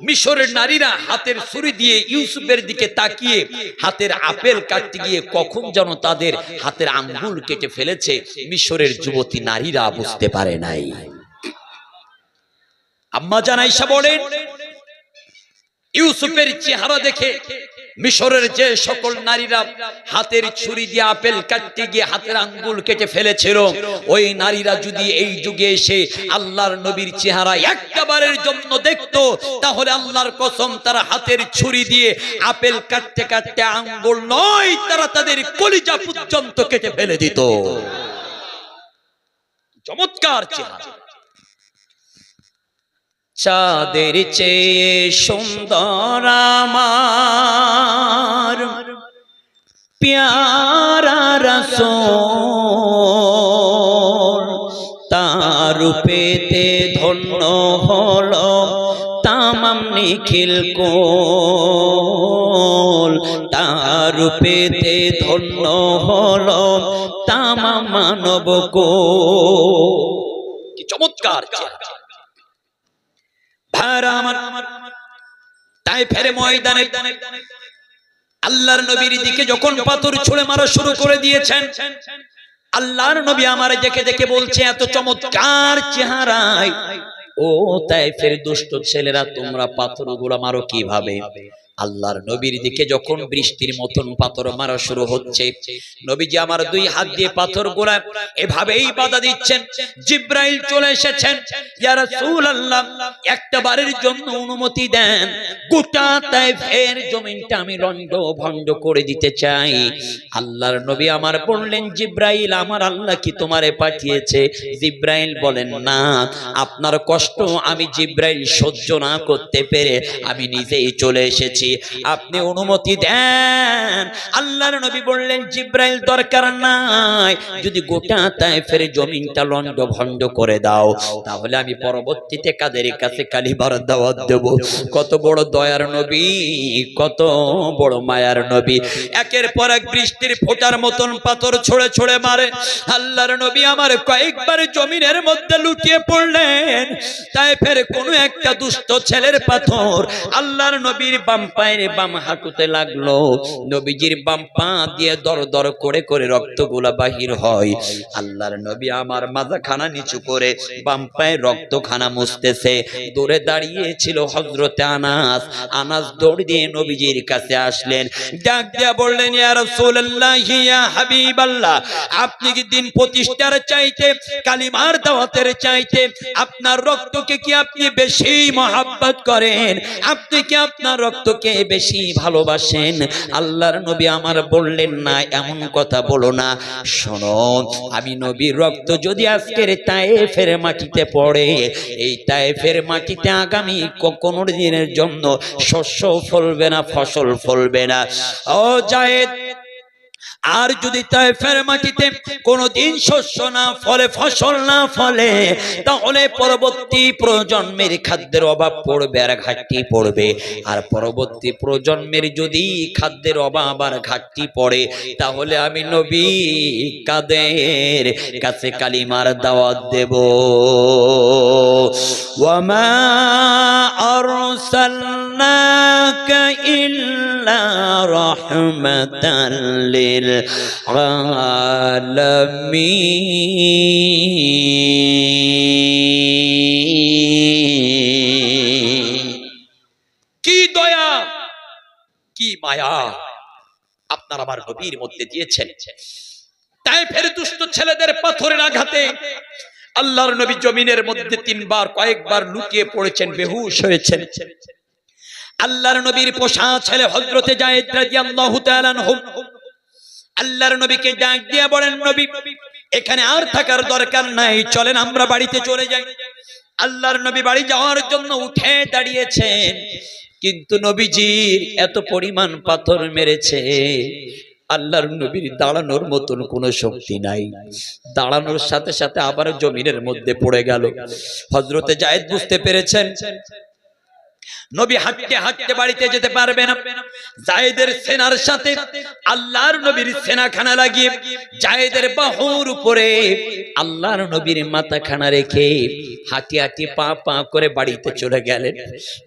মিশরের নারীরা হাতের ছুরি দিয়ে ইউসুফের দিকে তাকিয়ে হাতের আপেল কাটতে গিয়ে কখন যেন তাদের হাতের আঙ্গুল কেটে ফেলেছে, মিশরের যুবতী নারীরা বুঝতে পারে নাই। আম্মা জান আয়েশা বলেন, ইউসুফের চেহারা দেখে মিশরের যে সকল নারীরা হাতের ছুরি দিয়ে আপেল কাটতে গিয়ে হাতের আঙ্গুল কেটে ফেলেছিল, ওই নারীরা যদি এই যুগে এসে আল্লাহর নবীর চেহারা একবারের জন্য দেখতো, তাহলে আল্লাহর কসম তারা হাতের ছুরি দিয়ে আপেল কাটতে কাটতে আঙ্গুল নয়, তারা তাদের কলিজা পর্যন্ত কেটে ফেলে দিত। চমৎকার চেহারা। চাঁদের চেয়ে সুন্দর আমার প্যারা রাসূল, তার রূপেতে ধন্য হলো তামাম নিখিল কুল, তার রূপেতে ধন্য হলো তামাম মানব কুল। কি চমৎকার চেহারা। তায়েফের ময়দানে আল্লাহর নবীর দিকে যখন পাথর ছুঁড়ে মারা শুরু করে দিয়েছেন, আল্লাহর নবী আমার দেখে দেখে বলছে এত চমৎকার চেহারায়, ও তায়েফের দুষ্ট ছেলেরা তোমরা পাথরগুলো মারো কিভাবে? আল্লাহর নবীর দিকে যখন বৃষ্টির মতন পাথর মারা শুরু হচ্ছে, নবীজি আমার দুই হাত দিয়ে পাথরগুলো এভাবেই বাধা দিচ্ছেন। জিব্রাইল চলে এসেছেন, ইয়া রাসূলুল্লাহ একটা বারের জন্য অনুমতি দেন, গোটা তায়েফের জমিনটা আমি রণ্ড ভণ্ড করে দিতে চাই। আল্লাহর নবী আমার বললেন, জিব্রাইল আমার আল্লাহ কি তোমারে পাঠিয়েছে? জিব্রাইল বলেন, না, আপনার কষ্ট আমি জিব্রাইল সহ্য না করতে পেরে আমি নিজেই চলে এসেছি, আপনি অনুমতি দেন। আল্লাহর নবী বললেন, জিব্রাইল দরকার নাই, যদি গোটা তায়েফের জমিনটা লন্ড ভন্ড করে দাও, তাহলে আমি পরবর্তীতে কাদের কাছে কালিমার দাওয়াত দেব। কত বড় দয়ার নবী, কত বড় মায়ার নবী। একের পর এক বৃষ্টির ফোঁটার মতন পাথর ছড়ে ছড়ে মারে। আল্লাহর নবী আমার কয়েকবার জমিনের মধ্যে লুটিয়ে পড়লেন। তায়েফের কোনো একটা দুষ্ট ছেলের পাথর আল্লাহর নবীর বাম পায়ের বাম হাঁটুতে লাগলো। নবীজির বাম পা দিয়ে দর দর করে করে রক্তগুলা বাহির হয়। আল্লাহর নবী আমার মাথাখানা নিচু করে বাম পায়ের রক্তখানা মুছতেছে। দূরে দাঁড়িয়েছিল হযরতে আনাস। আনাস দৌড় দিয়ে নবীজির কাছে আসলেন, ডাক দিয়া বললেন, ইয়া রাসূলুল্লাহ, ইয়া হাবিবাল্লাহ, আপনি কি দিন প্রতিষ্ঠার চাইতে, কালিমার দাওয়াতের চাইতে আপনার রক্তকে কি আপনি বেশি মহব্বত করেন? আপনি কি আপনার রক্তকে বেশি ভালোবাসেন? আল্লাহর নবী আমার বললেন, না, এমন কথা বলো না। শোনো, আমি নবীর রক্ত যদি আজকের তায়েফের মাটিতে পড়ে, এই তায়েফের মাটিতে আগামী কোনো দিনের জন্য শস্য ফলবে না, ফসল ফলবে না। ও যায়েদ, আর যদি তায়েফের মাটিতে কোনোদিন শস্য না ফলে, ফসল না ফলে, তাহলে পরবর্তী প্রজন্মের খাদ্যের অভাব পড়বে আর ঘাটতি পড়বে। আর পরবর্তী প্রজন্মের যদি খাদ্যের অভাব আর ঘাটতি পড়ে, তাহলে আমি নবী কাদের কাছে কালিমার দাওয়াত দেব। ওয়ামা আরসালনাকা ইল্লা রাহমাতাল লিল আলামিন। কি দয়া, কি মায়া আপনার আমার নবীর মধ্যে দিয়েছেন। তায়েফের দুষ্ট ছেলেদের পাথরের আঘাতে আল্লাহর নবী জমিনের মধ্যে কয়েকবার লুটিয়ে পড়েছেন, বেহুশ হয়েছেন। আল্লাহর নবীর পোষা ছেলে হযরতে যায়েদ রাদিয়াল্লাহু তাআলা আনহু আল্লাহর নবীকে ডাক দিয়ে বলেন, নবী এখানে আর থাকার দরকার নাই, চলেন আমরা বাড়িতে চলে যাই। আল্লাহর নবী বাড়ি যাওয়ার জন্য উঠে দাঁড়িয়েছেন, কিন্তু নবীজির এত পরিমাণ পাথর মেরেছে, আল্লাহর নবীর দাঁড়ানোর মতন কোনো শক্তি নাই। দাঁড়ানোর সাথে সাথে আবার জমিনের মধ্যে পড়ে গেল। হযরতে যায়েদ বুঝতে পেরেছেন নবী হাঁটতে হাঁটতে বাড়িতে যেতে পারবে না। যায়েদের সেনার সাথে আল্লাহর নবীর সেনাখানা লাগিয়ে যায়েদের বাহুর উপরে আল্লাহর নবীর মাথাখানা রেখে হাঁটি হাঁটি পা পা করে বাড়িতে চলে গেলেন।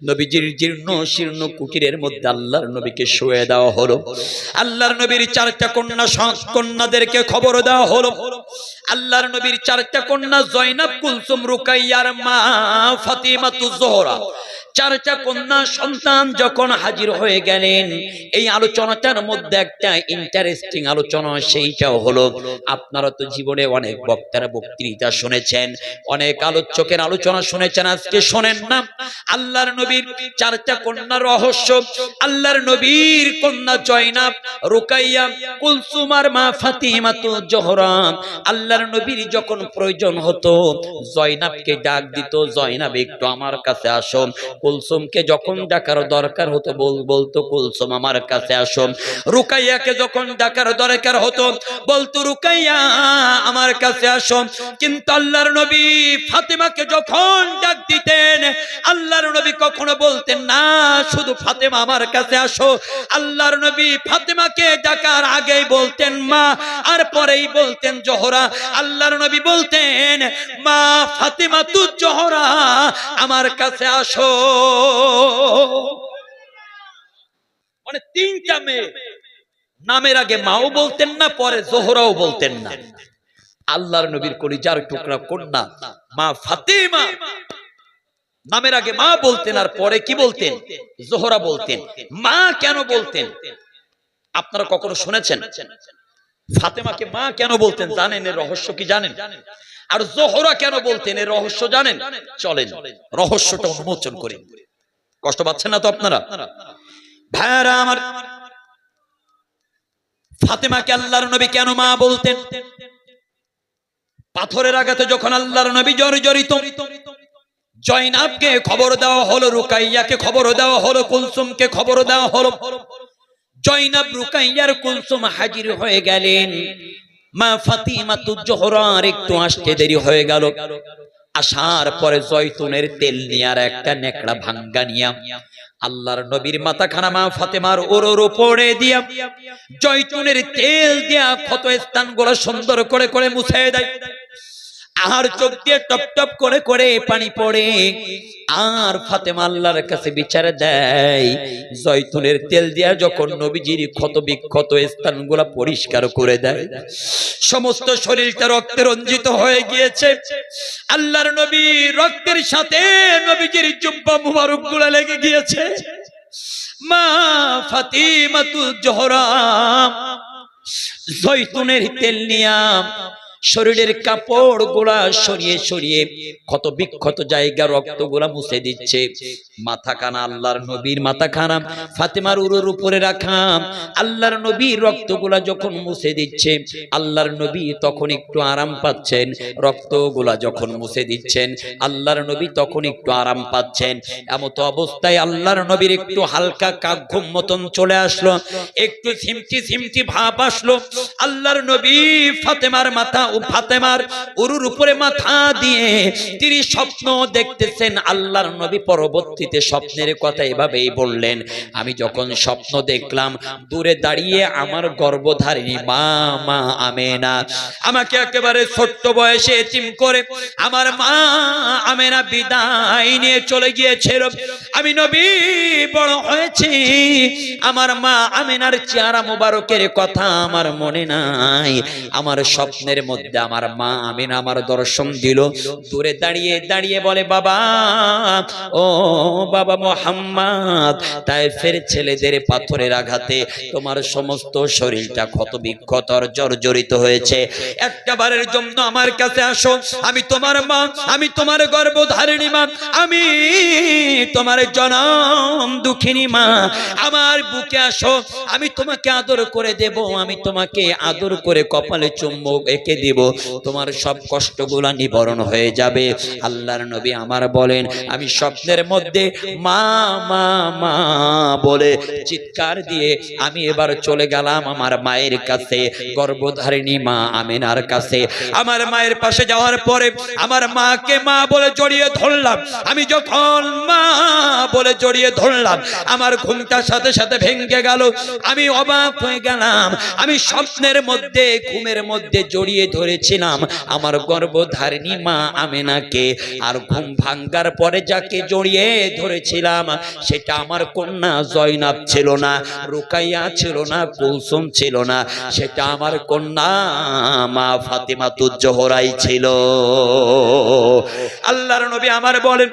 নবীজির জীর্ণ শীর্ণ কুটিরের মধ্যে আল্লাহর নবীকে শুয়ে দেওয়া হলো। আল্লাহর নবীর চারটা কন্যাদেরকে খবর দেওয়া হলো। আল্লাহর নবীর চারটা কন্যা জয়নাব, কুলসুম, রুকাইয়ার মা ফাতিমাতুজ জোহরা, চারটা কন্যা সন্তান যখন হাজির হয়ে গেলেন, এই আলোচনাটার মধ্যে একটা ইন্টারেস্টিং আলোচনা, সেইটাও হলো, আপনারা তো জীবনে অনেক বক্তার বক্তৃতা শুনেছেন, অনেক আলোচকের আলোচনা শুনেছেন, আজকে শোনেন না আল্লাহর নবীর চারটা কন্যার রহস্য। আল্লাহর নবীর কন্যা জয়নাব, রুকাইয়া, কুলসুম আর মা ফাতিমাতুজ জোহরা, আল্লাহর নবীর যখন প্রয়োজন হতো জয়নাবকে ডাক দিত, জয়নাব একটু আমার কাছে আসো। কুলসুমকে যখন ডাকার দরকার হতো বলতো, কুলসুম আমার কাছে আসো। রুকাইয়াকে যখন ডাকার দরকার হতো বলতো, রুকাইয়া আমার কাছে আসো। কিন্তু আল্লাহর নবী ফাতেমাকে যখন ডাক দিতেন, আল্লাহর নবী কখনো বলতেন না শুধু ফাতেমা আমার কাছে আসো। আল্লাহর নবী ফাতেমাকে ডাকার আগেই বলতেন মা, আর পরেই বলতেন জোহরা। আল্লাহর নবী বলতেন মা ফাতিমাতুজ জোহরা আমার কাছে আসো। মানে তিনটা মেয়ে, নামের আগে মাও বলতেন না, পরে জোহরাও বলতেন না। আল্লাহর নবীর কলিজার টুকরা কন্যা মা ফাতিমা, নামের আগে মা বলতেন আর পরে কি বলতেন? জোহরা বলতেন। মা কেন বলতেন আপনারা কখনো শুনেছেন? ফাতেমাকে মা কেন বলতেন জানেন? এর রহস্য কি জানেন? আর জোহরা কেন বলতেন এর রহস্য জানেন? চলেন রহস্যটা উন্মোচন করি। কষ্ট পাচ্ছেন না তো আপনারা? ভাইরা আমার, ফাতেমাকে আল্লাহর নবী কেন মা বলতেন? পাথরের আঘাতে যখন আল্লাহর নবী জর্জরিত, জয়নাবকে খবর দেওয়া হলো, রুকাইয়াকে খবর দেওয়া হলো, কুলসুমকে খবর দেওয়া হলো। জয়নাব, রুকাইয়ার, কুলসুম হাজির হয়ে গেলেন। মা ফাতিমাতুজ জোহরার একটু আসতে দেরি হয়ে গেল। আসার পরে জয়তুনের তেল নিয়ে আর একটা নেকড়া ভাঙ্গা নিয়া আল্লাহর নবীর মাথাখানা মা ফাতেমার ওর উপরে দিয়া জয়তুনের তেল দিয়া ক্ষত স্থানগুলো সুন্দর করে করে মুছে দেয়। আর চোখ দিয়ে টপ টপ করে করে পানি পড়ে। আর ফাতেমা আল্লাহর কাছে বিচার দেয়, জয়তুনের তেল দিয়া যখন নবীজির ক্ষত বিক্ষত স্থানগুলো পরিষ্কার করে দেয়, সমস্ত শরীরটা রক্তে রঞ্জিত হয়ে গিয়েছে। আল্লাহর নবী রক্তের সাথে নবীজির জুব্বা মুবারক গুলো লেগে গিয়েছে। মা ফাতিমাতুজ জোহরা জয়তুনের তেল নিয়া শরীরের কাপড় গুলা সরিয়ে সরিয়ে ক্ষত বিক্ষত জায়গা রক্ত গুলা মুছে দিচ্ছে। মাথা খানা আল্লাহর নবীর মাথা খানা ফাতেমার উরুর উপরে রাখা। আল্লাহর নবীর রক্ত গুলা যখন মুছে দিচ্ছে, আল্লাহর নবী তখন একটু আরাম পাচ্ছেন। রক্ত গুলা যখন মুছে দিচ্ছেন, আল্লাহর নবী তখন একটু আরাম পাচ্ছেন। এমত অবস্থায় আল্লাহর নবীর একটু হালকা কাঘুম মতন চলে আসলো, একটু ঝিমটি ঝিমটি ভাব আসলো। আল্লাহর নবী ফাতেমার মাথা ও ফাতেমার উরুর উপরে মাথা দিয়ে তিনি স্বপ্ন দেখতেছেন। আল্লাহর নবী পরবর্তীতে স্বপ্নের কথা এভাবেই বললেন, আমি যখন স্বপ্ন দেখলাম দূরে দাঁড়িয়ে আমার গর্ভধারিণী মা মা আমেনা আমাকে একেবারে ছোট্ট বয়সে এতিম করে আমার মা আমেনা বিদায় নিয়ে চলে গিয়েছিল। আমি নবী বড় হয়েছি, আমার মা আমেনার চেহারা মোবারকের কথা আমার মনে নাই। আমার স্বপ্নের মধ্যে আমার মা আমেনা আমার দর্শন দিল। দূরে দাঁড়িয়ে দাঁড়িয়ে বলে, বাবা, ও বাবা মুহাম্মদ, তায়েফের ছেলেদের পাথরের আঘাতে তোমার সমস্ত শরীরটা ক্ষত বিক্ষত আর জর্জরিত হয়েছে। একবারের জন্য আমার কাছে আসো, আমি তোমার মা, আমি তোমার গর্ভধারিণী মা, আমি তোমার জনম দুঃখিনী মা। আমার বুকে আসো, আমি তোমাকে আদর করে দেব, আমি তোমাকে আদর করে কপালে চুম্বক এঁকে দিব, তোমার সব কষ্টগুলো নিবারণ হয়ে যাবে। আল্লাহর নবী আমার বলেন, আমি স্বপ্নের মধ্যে মা মা মা বলে চিৎকার দিয়ে আমি এবার চলে গেলাম আমার মায়ের কাছে, গর্ভধারিণী মা আমেনার কাছে। আমার মায়ের পাশে যাওয়ার পরে আমার মাকে মা বলে জড়িয়ে ধরলাম। আমি যখন মা বলে জড়িয়ে ধরলাম, আমার ঘুমটা সাথে সাথে ভেঙে গেল। আমি অবাক হয়ে গেলাম, আমি স্বপ্নের মধ্যে ঘুমের মধ্যে জড়িয়ে ধরেছিলাম আমার গর্ভধারিণী মা আমেনাকে, আর ঘুম ভাঙ্গার পরে যাকে জড়িয়ে ধরেছিলাম সেটা আমার কন্যা জয়নাব ছিল না, রুকাইয়া ছিল না, কুলসুম ছিল না, সেটা আমার কন্যা মা ফাতেমাতুজ জোহরাই ছিল। আল্লাহর নবী আমার বলেন,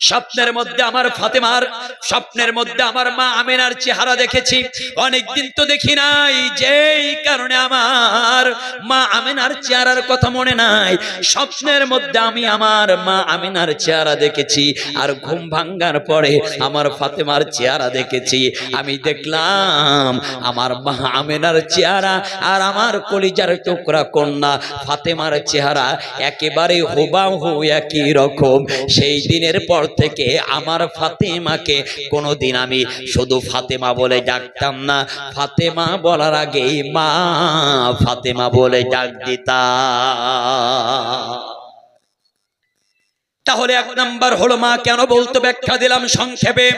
স্বপ্নের মধ্যে আমার ফাতেমার, স্বপ্নের মধ্যে আমার মা আমেনার চেহারা দেখেছি। অনেকদিন তো দেখি নাই, যেই কারণে আমার মা আমেনার চেহারার কথা মনে নাই। স্বপ্নের মধ্যে আমি আমার মা আমেনার চেহারা দেখেছি, আর ঘুম ভাঙ্গার পরে আমার ফাতেমার চেহারা দেখেছি। আমি দেখলাম আমার মা আমেনার চেহারা আর আমার কলিজার টুকরা কন্যা ফাতেমার চেহারা একেবারে হুবাহু একই রকম। সেই দিনের পর থেকে আমার ফাতেমাকে কোনোদিন আমি শুধু ফাতেমা বলে ডাকতাম না, ফাতেমা বলার আগেই মা ফাতেমা বলে ডাক দিতাম। তাহলে এক নাম্বার হলো মা কেন বলতো, ব্যাখ্যা দিলাম সংক্ষেপে।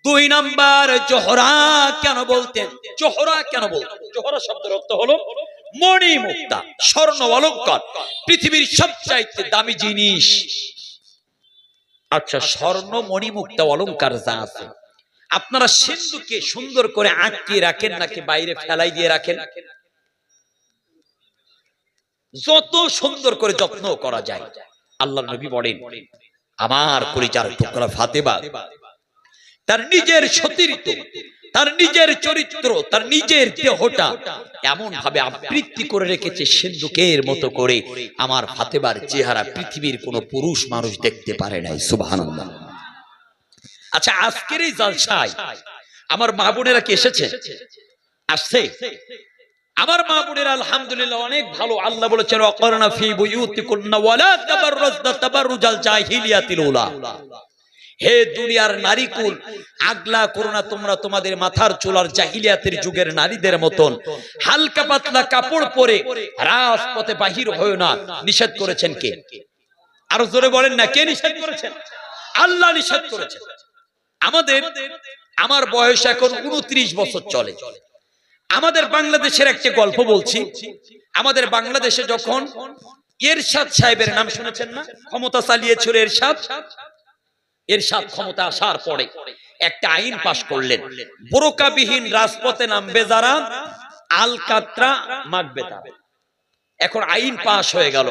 দুই নাম্বার, জোহরা কেন বলতেন? জোহরা কেন বলতেন? জোহরা শব্দের অর্থ হলো মণি মুক্তা, স্বর্ণ অলংকার, পৃথিবীর সবচাইতে দামি জিনিস। আচ্ছা, স্বর্ণ মণি মুক্তা অলংকার যা আছে, আপনারা সিন্ধুকে সুন্দর করে আটকিয়ে রাখেন নাকি বাইরে ফেলাই দিয়ে রাখেন? যত সুন্দর করে যত্ন করা যায়। আল্লাহর নবী বলেন, আমার কলিজার টুকরা ফাতেমা তার নিজের সতীর্থ, তার নিজের চরিত্র, তার নিজের দেহটা এমন ভাবে আবৃত্তি করে রেখেছে সিন্ধুকের মতো করে। আমার ফাতেমার চেহারা পৃথিবীর কোন পুরুষ মানুষ দেখতে পারে নাই। সুবহানাল্লাহ। আচ্ছা, আজকের এই জলসায় আমার মা বোনেরা কি এসেছে? আসছে? আমার মা বোনেরা আলহামদুলিল্লাহ অনেক ভালো। আল্লাহ বলেছেন, ওয়াকরনা ফি বুয়ুতিকুন্না ওয়ালা তাবাররাজনা তাবাররুজাল জাহিলিয়াতিল উলা। হে দুনিয়ার নারীকুল, আগলা করো না তোমরা তোমাদের মাথার চুলার জাহিলিয়াতের যুগের নারীদের মতন হালকা পাতলা কাপড় পরে রাজপথে বাহির হয়ো না। নিষেধ করেছেন কে? আরো জোরে বলেন না, কে নিষেধ করেছেন? আল্লাহ নিষেধ করেছেন। আমার বয়স এখন 29 বছর চলে। আমাদের বাংলাদেশের একটা গল্প বলছি। আমাদের বাংলাদেশে যখন এরশাদ সাহেবের নাম শুনেছেন না? ক্ষমতা চালিয়েছিল এরশাদ। এরশাদ ক্ষমতা আসার পরে একটা আইন পাশ করলেন, বোরকাবিহীন রাজপথে নামবে যারা আলকাতরা মাখবে তারা। এখন আইন পাশ হয়ে গেল,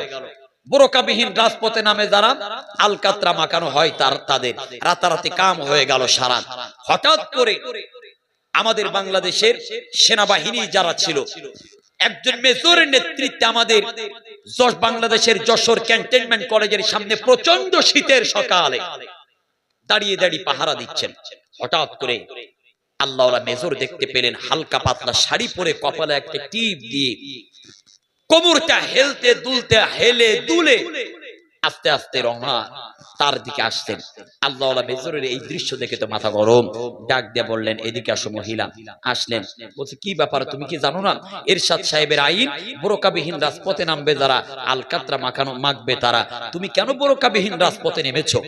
বোরকাবিহীন রাজপথে নামে যারা আলকাতরা মাখানো হয় তাদের রাতারাতি কাম হয়ে গেল সারা। হঠাৎ করে আমাদের বাংলাদেশের সেনাবাহিনী যারা ছিল একজন মেজরের নেতৃত্বে আমাদের বাংলাদেশের যশোর ক্যান্টনমেন্ট কলেজের সামনে প্রচন্ড শীতের সকালে দাঁড়িয়ে দাঁড়িয়ে পাহারা দিচ্ছেন। হঠাৎ করে আল্লাহওয়ালা মেজর দেখতে পেলেন হালকা পাতলা শাড়ি পরে কপালে একটা টিপ দিয়ে কোমরটা হেলতে দুলতে হেলে দুলে আস্তে আস্তে রওনা তার দিকে আসতেন। আল্লাহওয়ালা মেজরের এই দৃশ্য দেখে তো মাথা গরম, ডাক দিয়ে বললেন এদিকে আসো। মহিলা আসলেন, বলছে কি ব্যাপার, তুমি কি জানো না এরশাদ সাহেবের আইন, বোরকাবিহীন রাজপথে নামবে যারা, আলকাতরা মাখানো মাখবে তারা, তুমি কেন বোরকাবিহীন রাজপথে নেমেছো?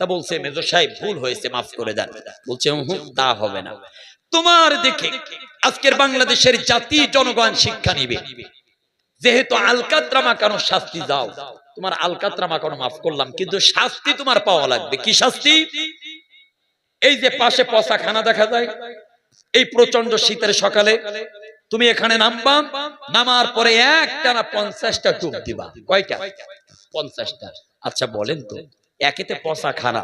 তা বলছে মেজর সাহেব ভুল হয়েছে, মাফ করে দেন। বলছে তা হবে না, তোমার দেখে আজকের বাংলাদেশের জাতি জনগণ শিক্ষা নিবে। যেহেতু আলকাতরা মাখানো শাস্তি দাও, তোমার আলকাতরা মাখানো মাফ করলাম, কিন্তু শাস্তি তোমার পাওয়া লাগবে। কি শাস্তি? এই যে পাশে পচাখানা দেখা যায়, এই প্রচন্ড শীতের সকালে তুমি এখানে নামবা, নামার পরে একটানা 50টা ডুব দিবা। কয়টা? 50টা। আচ্ছা বলেন তো, একেতে পচাখানা,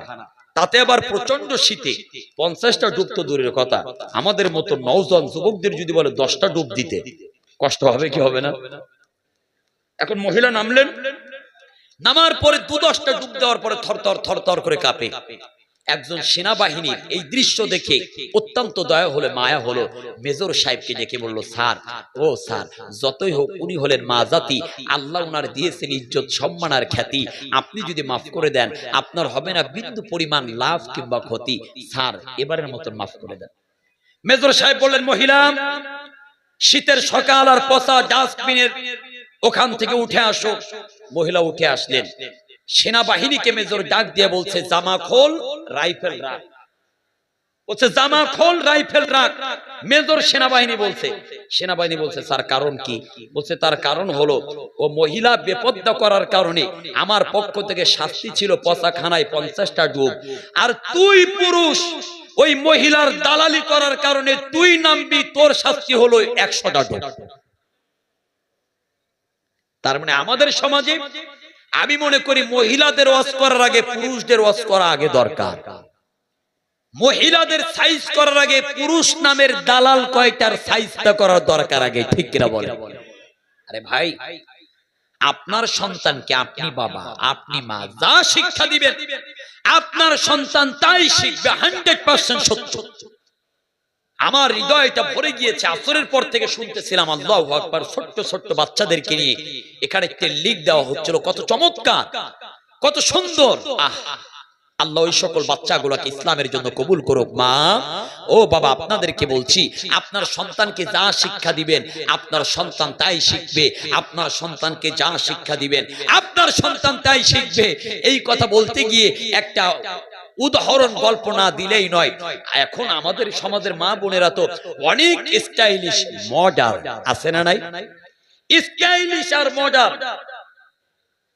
তাতে আবার প্রচন্ড শীতে 50টা ডুব তো দূরের কথা, আমাদের মতো নওজোয়ান যুবকদের যদি বলে 10টা ডুব দিতে, কষ্ট হবে কি হবে না? এখন মহিলা নামলেন, নামার পরে 2-10টা ডুব দেওয়ার পরে থরথর থরথর করে কাঁপে। একজন সেনাবাহিনীর এই দৃশ্য দেখে অত্যন্ত দয়া হলো, মায়া হলো, মেজর সাহেবকে ডেকে বলল, স্যার, ও স্যার, যতই হোক উনি হলেন মা জাতি, আল্লাহ উনার দিয়েছেন ইজ্জত সম্মান আর খ্যাতি, আপনি যদি মাফ করে দেন আপনার হবে না বিন্দু পরিমাণ লাভ কিংবা ক্ষতি, স্যার এবারের মতন মাফ করে দেন। মেজর সাহেব বললেন, মহিলা শীতের সকাল আর পচা ডাস্টবিনের ওখান থেকে উঠে আসো। মহিলা উঠে আসলেন। সেনাবাহিনীকে মেজর ডাক দিয়ে বলছে, জামা খোল, রাইফেল রাখ। বলছে জামা খোল, রাইফেল রাখ। মেজর সেনাবাহিনী বলছে স্যার কারণ কি? বলছে তার কারণ হলো ও মহিলা বেপর্দা করার কারণে আমার পক্ষ থেকে শাস্তি ছিল পচাখানায় 50টা ডুব, আর তুই পুরুষ ওই মহিলার দালালি করার কারণে তুই নামবি, তোর শাস্তি হলো 100টা ডুব। তার মানে আমাদের সমাজে আমি মনে করি মহিলাদের ওয়াজ করার আগে পুরুষদের ওয়াজ করা আগে দরকার। মহিলাদের সাইজ করার আগে পুরুষ নামের দালাল কয়টার সাইজটা করার দরকার আগে, ঠিক কিনা বলে? আরে ভাই, আপনার সন্তানকে আপনি বাবা, আপনি মা, যা শিক্ষা দিবেন আপনার সন্তান তাই শিখবে, 100% সত্য। আমার হৃদয়টা ভরে গিয়েছে। আসরের পর থেকে শুনতেছিলাম আল্লাহু আকবার, ছোট্ট ছোট্ট বাচ্চাদেরকে নিয়ে এখানে লিগ দেওয়া হচ্ছিল, কত চমৎকার, কত সুন্দর। আল্লাহ ওই সকল বাচ্চাগুলোকে ইসলামের জন্য কবুল করুক। মা ও বাবা, আপনাদেরকে বলছি আপনার সন্তানকে যা শিক্ষা দিবেন আপনার সন্তান তাই শিখবে, আপনার সন্তানকে যা শিক্ষা দিবেন আপনার সন্তান তাই শিখবে। এই কথা বলতে গিয়ে একটা উদাহরণ গল্প না দিলেই নয়। এখন আমাদের সমাজের মা বোনেরা তো অনেক স্টাইলিশ মডার্ন আছে না নাই? স্টাইলিশ আর মডার্ন।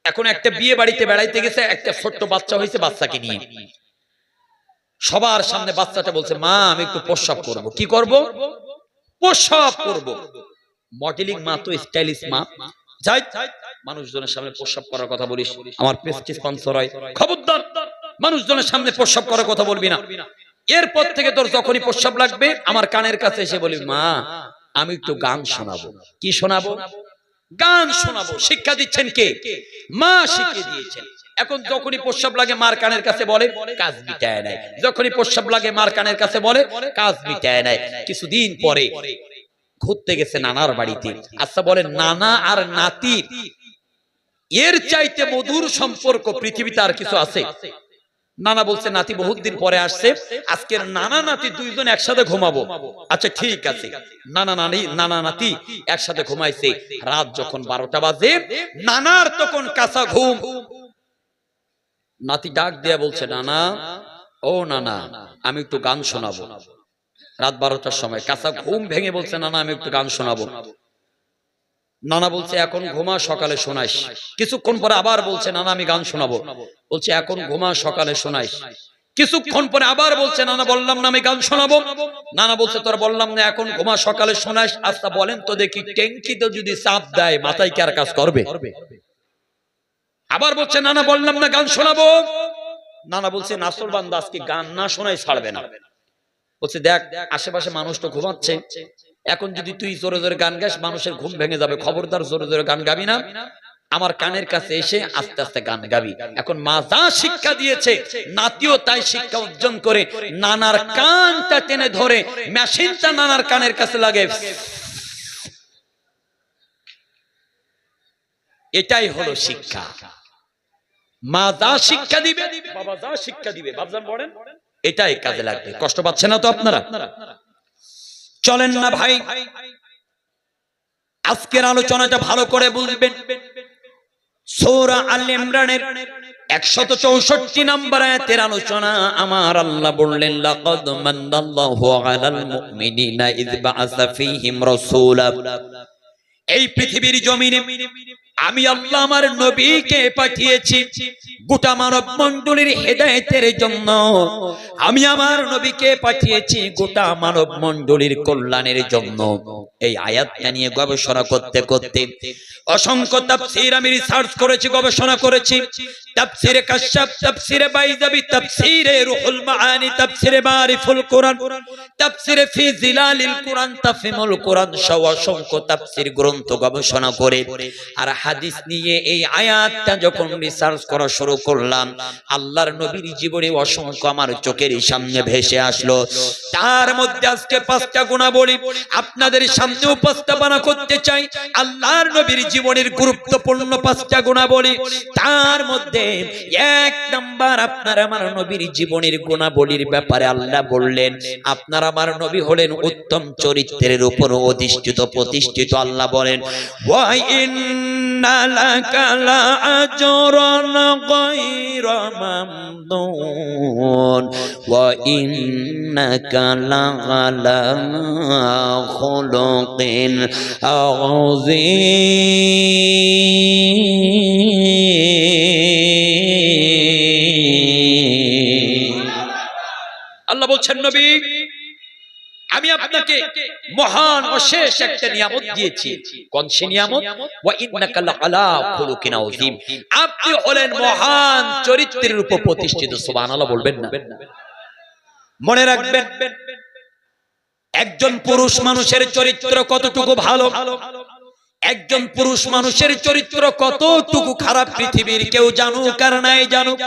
এখন একটা বিয়ে বাড়িতে বেড়াইতে গেছে, একটা ছোট্ট বাচ্চা হয়েছে, বাচ্চাকে নিয়ে সবার সামনে বাচ্চাটা বলছে, মা আমি একটু প্রস্রাব করব। কি করব? প্রস্রাব করব। মডেলিং মা তো স্টাইলিশ মা, যাই মানুষজনের সামনে প্রস্রাব করার কথা বলিস, আমার প্রেস্টিজ স্পন্সর হয়, খবরদার মানুষজনের সামনে প্রস্রাব করার কথা বলবি না। এরপর থেকে তোর যখনই প্রস্রাব লাগবে আমার কানের কাছে এসে বলি, মা আমি একটু গান শোনাবো। কি শোনাবো? গান শোনাবো। শিক্ষা দিচ্ছেন কে? মা শিখিয়ে দিয়েছেন। এখন যখনই প্রস্রাব লাগে মার কানের কাছে বলে, কাজ মিটায় নাই। যখনই প্রস্রাব লাগে মার কানের কাছে বলে, কাজ মিটায় নাই। কিছুদিন পরে ঘুরতে গেছে নানার বাড়িতে। আচ্ছা বলে, নানা আর নাতি এর চাইতে মধুর সম্পর্ক পৃথিবীতে আর কিছু আছে? নানা বলছে, নাতি বহুত দিন পরে আসছে, আজকের নানা নাতি দুইজন একসাথে ঘুমাবো। আচ্ছা ঠিক আছে। নানা নাতি একসাথে ঘুমাইছে। রাত যখন 12টা বাজে, নানার তখন কাঁচা ঘুম। নাতি ডাক দিয়া বলছে, নানা ও নানা আমি একটু গান শোনাবো। রাত 12টার সময় কাঁচা ঘুম ভেঙে বলছে, নানা আমি একটু গান শোনাবো। নানা বলছে, এখন ঘুমা, সকালে শোনাইস। কিছুক্ষণ পরে আবার বলছে, নানা আমি গান শোনাবো। বলছে, এখন ঘুমা, সকালে শোনাইস। কিছুক্ষণ পরে আবার বলছে, নানা বললাম না আমি গান শোনাবো। নানা বলছে, তোর বললাম না, এখন ঘুমা, সকালে শোনাইস। আচ্ছা বলেন তো দেখি, ট্যাঙ্কিতে যদি চাপ দেয় মাথায় কি আর কাজ করবে? আবার বলছে, নানা বললাম না গান শোনাবো। নানা বলছে, নাসর বান্দা আজকে গান না শোনাই ছাড়বে না। বলছে, দেখ আশেপাশে মানুষ তো ঘুমাচ্ছে, এখন যদি তুই জোরে জোরে গান গাস মানুষের ঘুম ভেঙে যাবে, খবরদার জোরে জোরে গান গাবি না। আমার কানের কাছে এসে আস্তে আস্তে গান গাবি। এখন মা যা শিক্ষা দিয়েছে নাতিও তাই শিক্ষা অর্জন করে নানার কানটা টেনে ধরে মেশিনটা নানার কানের কাছে লাগে, এটাই হলো শিক্ষা। মা যা শিক্ষা দিবে, বাবা যা শিক্ষা দিবে, বাবজান বলেন এটাই কাজে লাগবে। কষ্ট পাচ্ছেন না তো আপনারা? চলেন না ভাই, আজকের আলোচনাটা ভালো করে বুঝবেন। সূরা আল ইমরানের 164 নম্বর আয়াতের আলোচনা। আমার আল্লাহ বললেন, লাকাদ মান্নাল্লাহু আলাল মুমিনিনা ইয বাআসা ফীহিম রাসূলা। এই পৃথিবীর জমিনে আমি আল্লাহ আমার নবীকে পাঠিয়েছি গোটা মানব মণ্ডলীর হেদায়েতের জন্য। আমি আমার নবীকে পাঠিয়েছি গোটা মানব মণ্ডলীর কল্যাণের জন্য। এই আয়াতটা নিয়ে গবেষণা করতে করতে অসংখ্য তাফসীর আমি রিসার্চ করেছি, গবেষণা করেছি। তাফসীরে কাশফ, তাফসীরে বাইজাবি, তাফসীরে রুহুল মাআনি, তাফসীরে মারিফুল কোরআন, তাফসীরে ফি জিলালিল কোরআন, তাফহিমুল কোরআন সহ অসংখ্য তাফসীর গ্রন্থ গবেষণা করে আর হাদিস নিয়ে এই আয়াতটা যখন রিসার্চ করা শুরু করলাম, আল্লাহর নবীর জীবনে অসংখ্য আমার চোখের সামনে ভেসে আসলো। তার মধ্যে আজকে 5টা গুণাবলী আপনাদের সামনে উপস্থাপনা করতে চাই। আল্লাহর নবীর জীবনের গুরুত্বপূর্ণ 5টা গুণাবলী। তার মধ্যে 1 নাম্বার, আপনার আমার নবীর জীবনের গুণাবলীর ব্যাপারে আল্লাহ বললেন, আপনার আমার নবী হলেন উত্তম চরিত্রের উপর অধিষ্ঠিত প্রতিষ্ঠিত। আল্লাহ বলেন, ওয়া ইন্না লাকা লাআজরান গায়রা মামনুন ওয়া ইন্নাকা লাআলা খুলুকিন আযীম। আল্লাহ বলছেন, নবী আমি আপনাকে মহান অশেষ একটা নিয়ামত দিয়েছি। কোন সে নিয়ামত? ওয়া ইন্নাকা লাআলা খুলুকিন আযীম। আপনি হলেন মহান চরিত্রের উপর প্রতিষ্ঠিত। সুবহানাল্লাহ বলবেন না? মনে রাখবেন, একজন পুরুষ মানুষের চরিত্র কতটুকু ভালো, একজন পুরুষ মানুষের চরিত্র কতটুকু খারাপ পৃথিবীর কেউ জানুক আর নাই জানুক,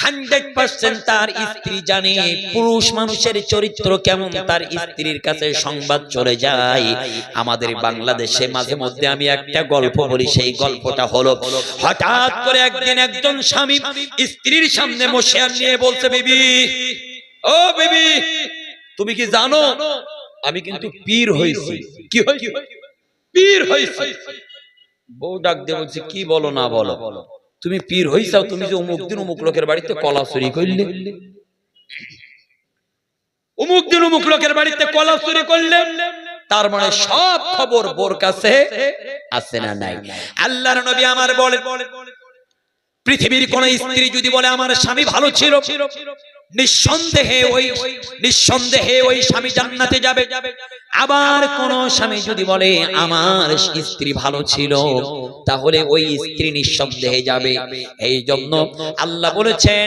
100% তার স্ত্রী জানে পুরুষ মানুষের চরিত্র কেমন। তার স্ত্রীর কাছে সংবাদ চলে যায়। আমাদের বাংলাদেশে মাঝে মধ্যে আমি একটা গল্প বলি, সেই গল্পটা হলো, হঠাৎ করে একদিন একজন স্বামী স্ত্রীর সামনে মশিয়ার নিয়ে বলছে, বিবি, ও বিবি, তুমি কি জানো আমি কিন্তু পীর হইছি। কি হইছি? পীর হইছি। বউ ডাক দিয়ে বলছে, কি বলো না বলো, তুমি পীর হইছাও? তুমি যে অমুক দিন অমুক লোকের বাড়িতে কলা চুরি করলে, অমুক দিন অমুক লোকের বাড়িতে কলা চুরি করলে, তার মানে সব খবর বোর কাছে আছে না নাই? আল্লাহর নবী আমার বলে, পৃথিবীর কোন স্ত্রী যদি বলে আমার স্বামী ভালো ছিল, নিঃসন্দেহে ওই স্বামী জান্নাতে যাবে। আবার কোন স্বামী যদি বলে আমার স্ত্রী ভালো ছিল, তাহলে ওই স্ত্রী নিঃসন্দেহে যাবে। এই জন্য আল্লাহ বলেছেন,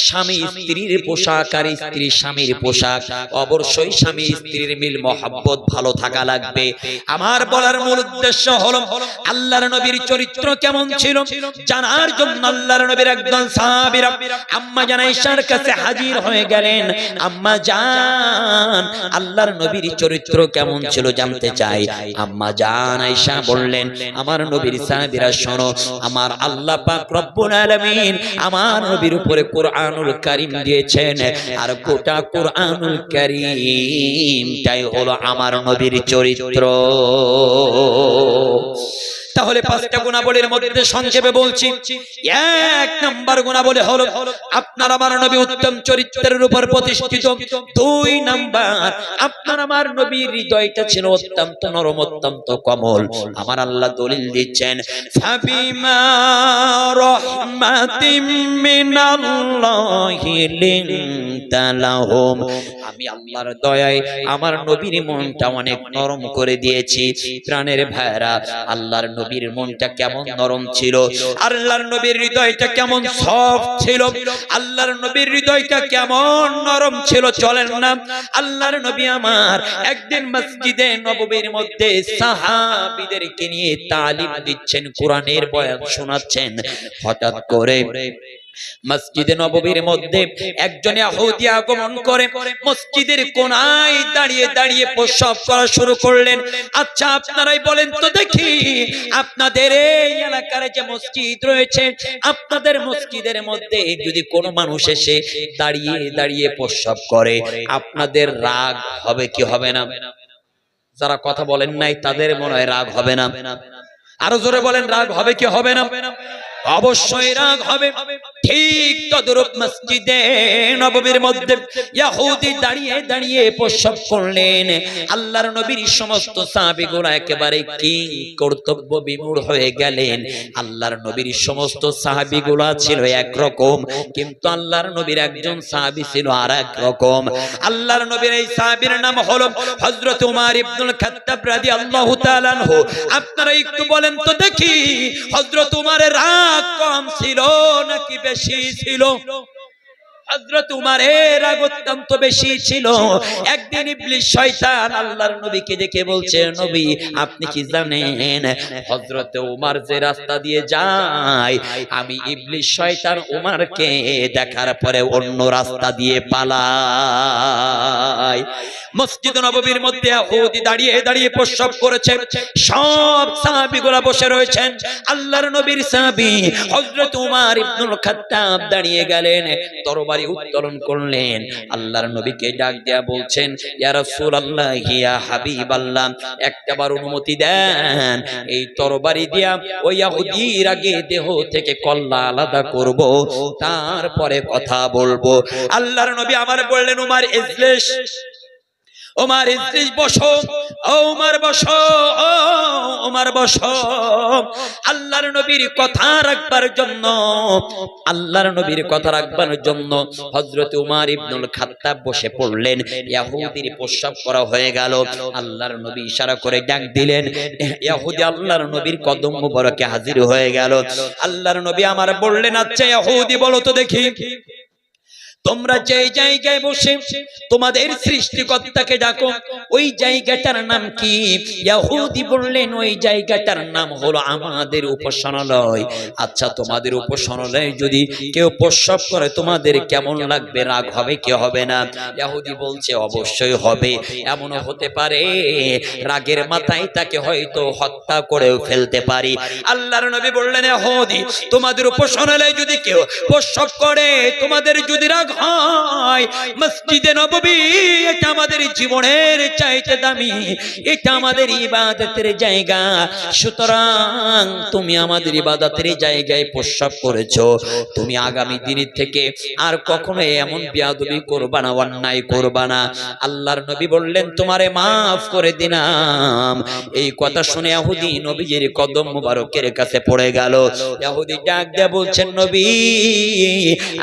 স্বামী স্ত্রীর পোশাক আর স্ত্রী স্বামীর পোশাক, অবশ্যই স্বামী স্ত্রীর মিল মহব্বত ভালো থাকা লাগবে। আমার বলার মূল উদ্দেশ্য হলো আল্লাহর নবীর চরিত্র কেমন ছিল জানার জন্য আল্লাহর নবীর একজন সাহাবীরা আম্মা জান আয়েশার কাছে হাজির হয়ে গেলেন। আম্মা জান, আল্লাহর নবীর চরিত্র কেমন ছিল জানতে চাই। আম্মা জান আয়েশা বললেন, আমার নবীর সাহাবীরা শোনো, আমার আল্লাহ পাক রব্বুল আলামিন আমার নবীর উপরে কোরআনুল কারীম দিয়েছেন, আর গোটা কোরআনুল কারীমটাই হলো আমার নবীর চরিত্র। তাহলে 5টা গুণাবলীর মধ্যে সংক্ষেপে বলছি। 1 নাম্বার গুণাবলী হলো আপনার আমার নবী উত্তম চরিত্রের উপর প্রতিষ্ঠিত। 2 নাম্বার, আপনার আমার নবীর হৃদয়টা ছিল অত্যন্ত নরম, অত্যন্ত কোমল। আমার আল্লাহ দলিল দিচ্ছেন, ফাবিমা রাহমাতিম মিনাল্লাহি লিনতা লাহুম। আমি আল্লাহর দয়ায় আমার নবীর মনটা অনেক নরম করে দিয়েছি। প্রাণের ভাইরা, আল্লাহর নবীর মনটা কেমন নরম ছিল, আল্লাহর নবীর হৃদয়টা কেমন সফট ছিল, আল্লাহর নবীর হৃদয়টা কেমন নরম ছিল। চলেন না, আল্লাহর নবী আমার একদিন মসজিদে নববীর মধ্যে সাহাবীদেরকে নিয়ে তালিম দিচ্ছেন, কোরআনের বয়ান শোনাচ্ছেন। হঠাৎ করে মসজিদে নববীর মধ্যে একজন ইহুদি আগমন করে মসজিদের কোণায় দাঁড়িয়ে দাঁড়িয়ে প্রস্রাব করা শুরু করলেন। আচ্ছা আপনারাই বলেন তো দেখি, আপনাদের এই এলাকার যে মসজিদ রয়েছে, আপনাদের মসজিদের মধ্যে যদি কোনো মানুষ এসে দাঁড়িয়ে দাঁড়িয়ে প্রস্রাব করে, আপনাদের রাগ হবে কি হবে না? যারা কথা বলেন নাই তাদের মনে হয় রাগ হবে না। আরো জোরে বলেন, রাগ হবে কি হবে না? অবশ্যই রাগ হবে। ঠিক তদ্রূপ মসজিদে নববীর মধ্যে ইহুদি দাঁড়িয়ে দাঁড়িয়ে প্রস্রাব করলেন। আল্লাহর নবীর সমস্ত সাহাবীগুলো একেবারে কি কর্তব্য বিমূঢ় হয়ে গেলেন। আল্লাহর নবীর সমস্ত সাহাবীগুলো ছিল একরকম, কিন্তু আল্লাহর নবীর একজন সাহাবী ছিল আরেক রকম। আল্লাহর নবীর এই সাহাবীর নাম হলো হযরত উমর ইবনুল খাত্তাব রাদিয়াল্লাহু তাআলা আনহু। আপনারা একটু বলেন তো দেখি, হযরত উমরের রাগ কম ছিল নাকি বেশি ছিল? হযরত উমরের রাগ অত্যন্ত বেশি ছিল। একদিন ইবলিস শয়তান আল্লাহর নবীকে দেখে বলছে, নবী আপনি কি জানেন হযরত উমর যে রাস্তা দিয়ে যায়, আমি ইবলিস শয়তান উমরকে দেখার পরে অন্য রাস্তা দিয়ে পালাই। মসজিদ নববীর মধ্যে ইহুদি দাঁড়িয়ে দাঁড়িয়ে প্রস্রাব করেছে, সব সাহাবীগুলো বসে রয়েছেন। আল্লাহর নবীর সাহাবী হযরত উমর ইবনুল খাত্তাব দাঁড়িয়ে গেলেন, তরবারি উত্তোলন করলেন। আল্লাহর নবীকে ডাক দিয়া বলছেন, ইয়া রাসূলুল্লাহ, ইয়া হাবিবাল্লাহ, একটাবার অনুমতি দেন, এই তরবারি দিয়া ওই ইহুদির আগে দেহ থেকে কল্লা আলাদা করব, তারপরে কথা বলবো। আল্লাহর নবী আমার বললেন, উমর ইজলিস, ওমর ইজলিস বসো, ওমর বসো, ওমর বসো। আল্লাহর নবীর কথা রাখবার জন্য, আল্লাহর নবীর কথা রাখবার জন্য হযরত উমর ইবনুল খাত্তাব বসে পড়লেন। ইহুদির প্রস্রাব করা হয়ে গেল। আল্লাহর নবী ইশারা করে ডাক দিলেন, ইহুদি আল্লাহর নবীর কদম মুবারকে হাজির হয়ে গেল। আল্লাহর নবী আমার বললেন, আচ্ছা ইহুদি বলো তো দেখি, তোমরা যে জায়গায় বসে তোমাদের সৃষ্টিকর্তাকে ডাকো, ওই জায়গাটার নাম কি? ইহুদি বললেন, ওই জায়গাটার নাম হলো আমাদের উপাসনালয়। আচ্ছা তোমাদের উপাসনালয়ে যদি কেউ প্রস্রাব করে তোমাদের কেমন লাগবে? রাগ হবে কি হবে না? ইহুদি বলছে, অবশ্যই হবে। এমনও হতে পারে রাগের মাথায় তাকে হয়তো হত্যা করেও ফেলতে পারি। আল্লাহর নবী বললেন, ইহুদি তোমাদের উপাসনালয়ে যদি কেউ প্রস্রাব করে, তোমাদের যদি রাগ হয়, মসজিদে নববী এটা আমাদের জীবনের চাইতে দামি, এটা আমাদের ইবাদতের জায়গা। সুতরাং তুমি আমাদের ইবাদতের জায়গায় প্রস্রাব করেছো, তুমি আগামী দিনের থেকে আর কখনো এমন বেয়াদবি করবা না, অন্যায় করবা না। আল্লাহর নবী বললেন, তোমারে মাফ করে দিলাম। এই কথা শুনে ইহুদি নবীজির কদম মুবারকের কাছে পড়ে গেল। ইহুদি ডাক দিয়ে বলছেন, নবী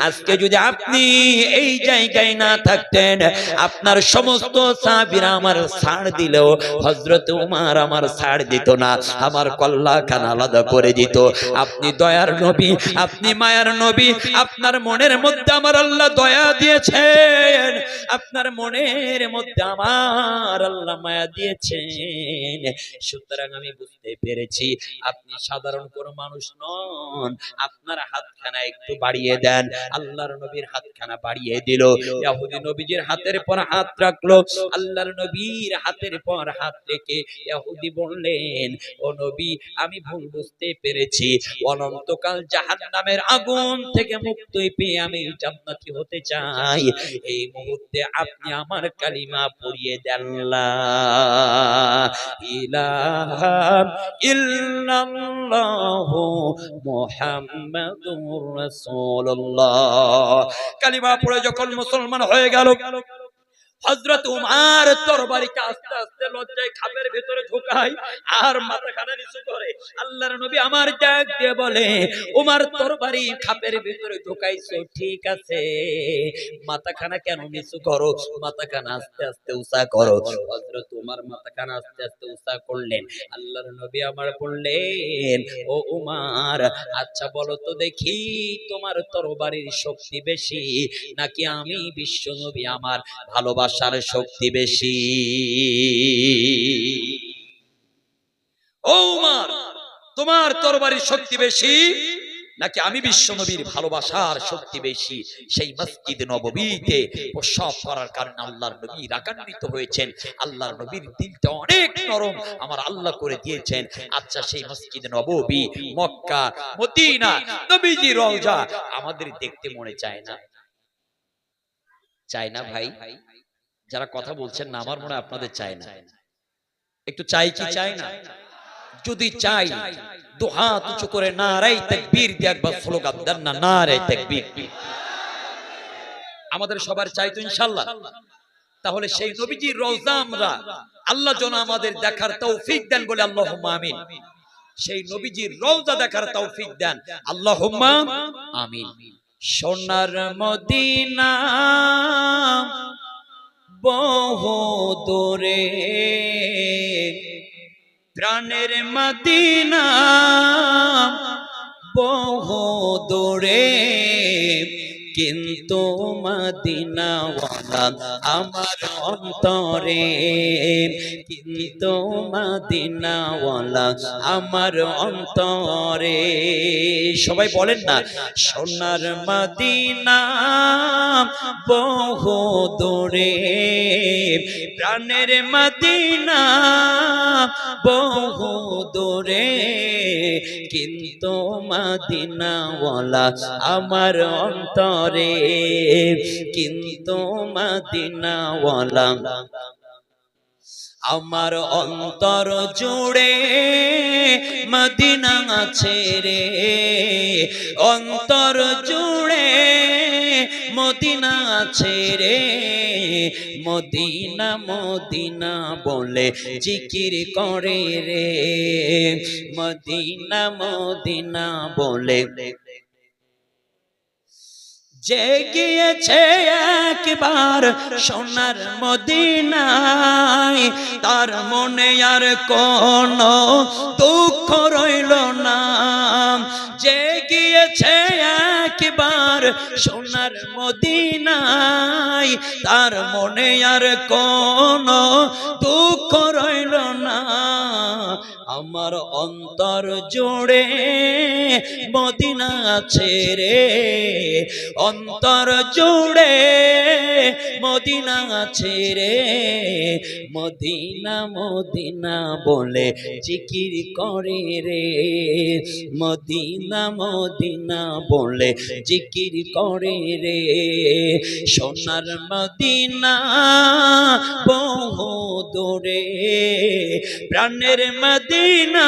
আজকে যদি আপনি এই জায়গায় না থাকতেন, আপনার সমস্ত সাহাবীরা আমার ছাড় দিলেও হযরত উমর আমার ছাড় দিত না, আমার কল্লা খান আলাদা করে দিত। আপনি দয়ার নবী, আপনি মায়ার নবী, আপনার মনের মধ্যে আমার আল্লাহ দয়া দিয়েছেন, আপনার মনের মধ্যে আমার আল্লাহ মায়া দিয়েছেন। সুতরাং আমি বুঝতে পেরেছি আপনি সাধারণ কোনো মানুষ নন, আপনার হাতখানা একটু বাড়িয়ে দেন। আল্লাহর নবীর হাতখানা বাড়িয়ে দিল। ইহুদি নবীজির হাতের পর হাত রাখলো। আল্লাহর নবীর হাতের পর হাত রেখে ইহুদি বললেন, ও নবী আমি ভুল বুঝতে পেরেছি, অনন্তকাল জাহান্নামের আগুন থেকে মুক্তি পেয়ে আমি জান্নাতি হতে চাই। এই মুহূর্তে আপনি আমার কালিমা পড়িয়ে দেন, লা ইলাহা ইল্লাল্লাহু মুহাম্মাদুর রাসূলুল্লাহ। কালিমা পড়ে যখন মুসলমান হয়ে গেল, হযরত উমর তরবারিকে আস্তে আস্তে লজ্জায় খাপের ভিতরে ঢোকায় আর মাথাখানা নিচু করে। আল্লাহর নবী আমার ডাক দিয়ে বলে, উমর তরবারি খাপের ভিতরে ঢোকাইছো ঠিক আছে, মাথাখানা কেন নিচু করো? মাথাখানা আস্তে আস্তে উঁচা করো। হযরত উমর মাথাখানা আস্তে আস্তে উঁচা করলেন। আল্লাহর নবী আমার বললেন, ও উমর, আচ্ছা বলো তো দেখি, তোমার তরবারির শক্তি বেশি নাকি আমি বিশ্ব নবী আমার ভালোবাসার শক্তি বেশি? ও উমর, তোমার তরবারির শক্তি বেশি নাকি আমি বিশ্ব নবীর ভালোবাসার শক্তি বেশি? সেই মসজিদ নববীতে প্রসব করার কারণে আল্লাহর নবী রাগান্বিত হয়েছেন। আল্লাহর নবীর দিলটা অনেক নরম আমার আল্লাহ করে দিয়েছেন। আচ্ছা সেই মসজিদ নববী, মক্কা, মদিনা, নবীজি রওজা আমাদের দেখতে মনে চায় না? চায় না ভাই? যারা কথা বলছেন না, আমার মনে হয় আপনাদের চায় না। একটু চাই কি চাই না? যদি চাই দু হাত উঁচু করে নারায়ে তাকবীর দিয়ে একবার স্লোগান দেন না, নারায়ে তাকবীর। আমাদের সবার চাই তো ইনশাআল্লাহ। তাহলে সেই নবীজির রওজা আমরা আল্লাহ যেন আমাদের দেখার তৌফিক দেন, বলে আল্লাহুম্মা আমিন। সেই নবীজির রওজা দেখার তৌফিক দেন, আল্লাহুম্মা আমিন। সোনার মদিনা বহু দূরে, প্রাণের মদিনা বহু দূরে, কিন্তু মদিনাওয়ালা আমার অন্তরে, কিন্তু মদিনাওয়ালা আমার অন্তরে। সবাই বলেন না, সোনার মদিনা বহু দূরে, প্রাণের মদিনা বহু দূরে, কিন্তু মদিনাওয়ালা আমার অন্তরে, কিন্তু মদিনাওয়ালা আমার অন্তর জুড়ে মদিনা আছে রে, অন্তর জুড়ে মদিনা আছে রে, মদিনা মদিনা বলে জিকির করে রে, মদিনা মদিনা বলে। যে গিয়েছে একবার সোনার মদিনায়, তার মনে আর কোনো দুঃখ রইল না। যে গিয়েছে একবার সোনার মদিনায়, তার মনে আর কোনো দুঃখ রইল না। আমার অন্তর জুড়ে মদিনা আছে রে, অন্তর জুড়ে মদিনা আছে রে, মদিনা মদিনা বলে জিকির করে রে, মদিনা মদিনা বলে জিকির করে রে। সোনার মদিনা বহু দূরে, প্রাণের মদিনা